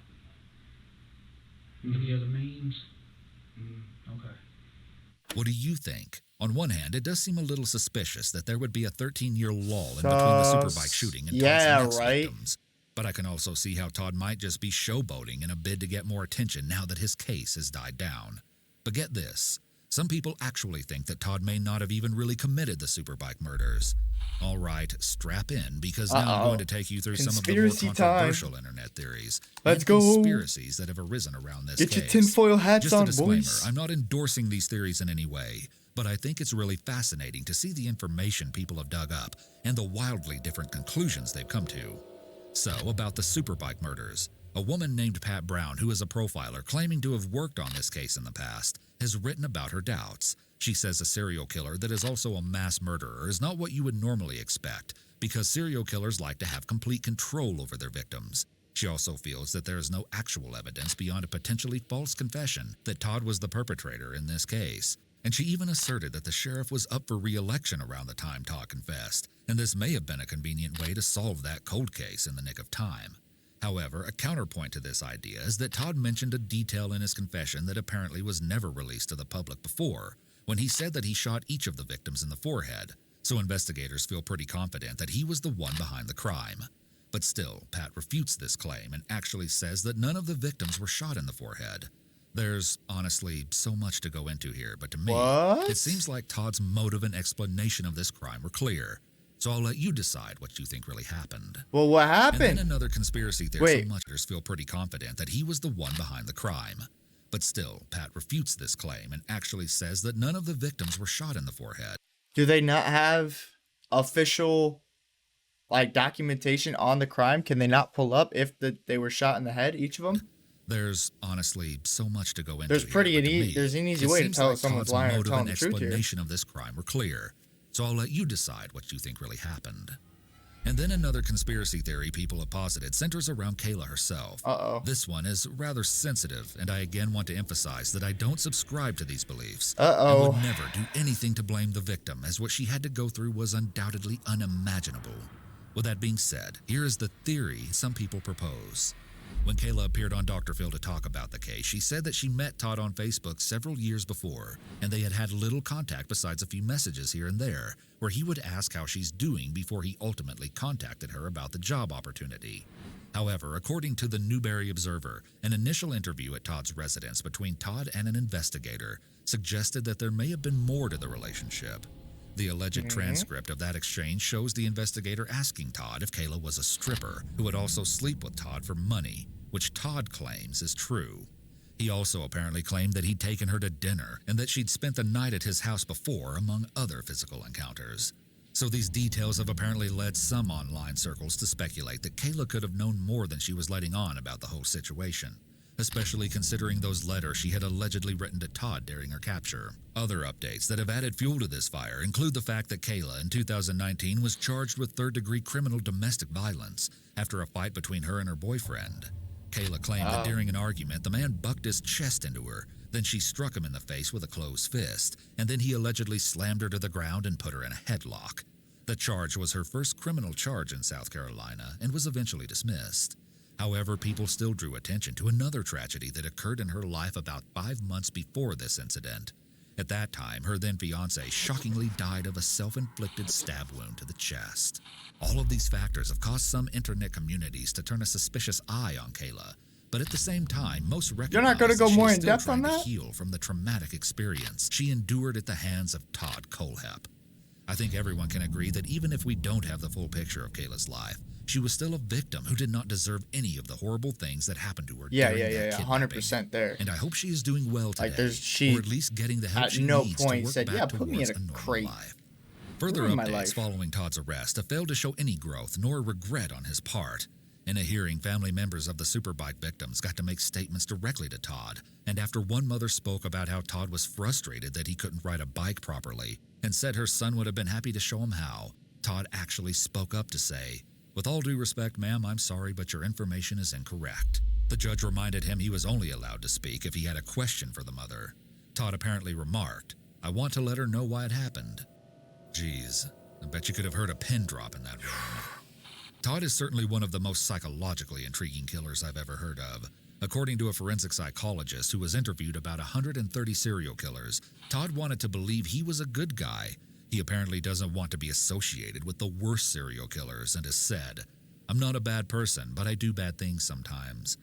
Any other means? Okay. What do you think? On one hand, it does seem a little suspicious that there would be a 13-year lull in between the Superbike shooting and yeah, Todd's next right. victims. But I can also see how Todd might just be showboating in a bid to get more attention now that his case has died down. But get this. Some people actually think that Todd may not have even really committed the Superbike murders. All right, strap in, because now I'm going to take you through some of the more Conspiracy time. controversial internet theories Let's and go. conspiracies that have arisen around this Get case. your tinfoil hats Just on, a disclaimer, boys. I'm not endorsing these theories in any way, but I think it's really fascinating to see the information people have dug up and the wildly different conclusions they've come to. So, about the Superbike murders, a woman named Pat Brown, who is a profiler claiming to have worked on this case in the past, has written about her doubts. She says a serial killer that is also a mass murderer is not what you would normally expect, because serial killers like to have complete control over their victims. She also feels that there is no actual evidence beyond a potentially false confession that Todd was the perpetrator in this case. And she even asserted that the sheriff was up for re-election around the time Todd confessed, and this may have been a convenient way to solve that cold case in the nick of time. However, a counterpoint to this idea is that Todd mentioned a detail in his confession that apparently was never released to the public before, when he said that he shot each of the victims in the forehead, so investigators feel pretty confident that he was the one behind the crime. But still, Pat refutes this claim and actually says that none of the victims were shot in the forehead. There's honestly so much to go into here, but to me, What? it seems like Todd's motive and explanation of this crime were clear. So I'll let you decide what you think really happened. Well, what And happened? then another conspiracy theory. Wait. So much others feel pretty confident that he was the one behind the crime. But still, Pat refutes this claim and actually says that none of the victims were shot in the forehead. Do they not have official, like, documentation on the crime? Can they not pull up if they were shot in the head, each of them? There's honestly so much to go into. There's here, pretty but to me, there's an easy it way to seems tell like if someone's Todd's lying or motive telling and the truth here. explanation of this crime were clear. So I'll let you decide what you think really happened. And then another conspiracy theory people have posited centers around Kayla herself. Uh-oh. This one is rather sensitive, and I again want to emphasize that I don't subscribe to these beliefs. Uh-oh. I would never do anything to blame the victim, as what she had to go through was undoubtedly unimaginable. With that being said, here is the theory some people propose. When Kayla appeared on Dr. Phil to talk about the case, she said that she met Todd on Facebook several years before, and they had had little contact besides a few messages here and there, where he would ask how she's doing before he ultimately contacted her about the job opportunity. However, according to the Newberry Observer, an initial interview at Todd's residence between Todd and an investigator suggested that there may have been more to the relationship. The alleged transcript of that exchange shows the investigator asking Todd if Kayla was a stripper who would also sleep with Todd for money, which Todd claims is true. He also apparently claimed that he'd taken her to dinner and that she'd spent the night at his house before, among other physical encounters. So these details have apparently led some online circles to speculate that Kayla could have known more than she was letting on about the whole situation. especially considering those letters she had allegedly written to Todd during her capture. Other updates that have added fuel to this fire include the fact that Kayla in 2019 was charged with third-degree criminal domestic violence after a fight between her and her boyfriend. Kayla claimed that during an argument, the man bucked his chest into her, then she struck him in the face with a closed fist, and then he allegedly slammed her to the ground and put her in a headlock. The charge was her first criminal charge in South Carolina and was eventually dismissed. However, people still drew attention to another tragedy that occurred in her life about 5 months before this incident. At that time, her then-fiancé shockingly died of a self-inflicted stab wound to the chest. All of these factors have caused some internet communities to turn a suspicious eye on Kayla, but at the same time, most recognize You're not going to go that she more is in still depth on trying to that? heal from the traumatic experience she endured at the hands of Todd Kohlhepp. I think everyone can agree that even if we don't have the full picture of Kayla's life, she was still a victim who did not deserve any of the horrible things that happened to her during that kidnapping. 100% there. And I hope she is doing well today, Like, she or at least getting the help at she no needs point to work said, back yeah, put me in towards a normal crate. life. Further Ruin my updates life. following Todd's arrest have failed to show any growth nor regret on his part. In a hearing, family members of the Superbike victims got to make statements directly to Todd, and after one mother spoke about how Todd was frustrated that he couldn't ride a bike properly and said her son would have been happy to show him how, Todd actually spoke up to say, "With all due respect, ma'am, I'm sorry, but your information is incorrect." The judge reminded him he was only allowed to speak if he had a question for the mother. Todd apparently remarked, "I want to let her know why it happened." Geez, I bet you could have heard a pin drop in that room. Todd is certainly one of the most psychologically intriguing killers I've ever heard of. According to a forensic psychologist who was interviewed about 130 serial killers, Todd wanted to believe he was a good guy. He apparently doesn't want to be associated with the worst serial killers and has said, "I'm not a bad person, but I do bad things sometimes."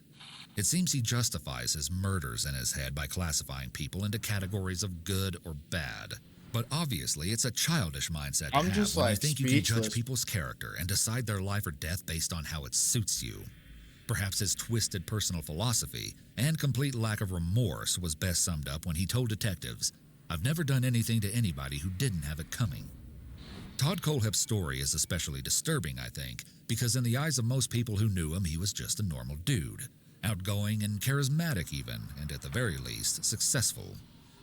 It seems he justifies his murders in his head by classifying people into categories of good or bad. But obviously, it's a childish mindset to I'm have just, when you like, think you can speechless. judge people's character and decide their life or death based on how it suits you. Perhaps his twisted personal philosophy and complete lack of remorse was best summed up when he told detectives, "I've never done anything to anybody who didn't have it coming." Todd Kohlhepp's story is especially disturbing, I think, because in the eyes of most people who knew him, he was just a normal dude. Outgoing and charismatic even, and at the very least, successful.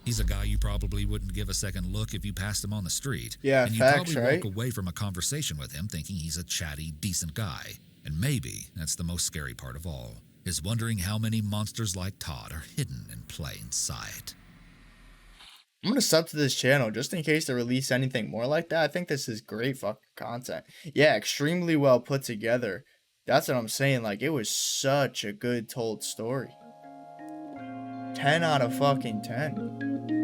He's a guy you probably wouldn't give a second look if you passed him on the street. Yeah, and you'd facts, probably right? walk away from a conversation with him thinking he's a chatty, decent guy. And maybe that's the most scary part of all, is wondering how many monsters like Todd are hidden in plain sight. I'm gonna sub to this channel just in case they release anything more like that. I think this is great fucking content. Yeah, extremely well put together. That's what I'm saying. Like, it was such a good told story. 10 out of fucking 10.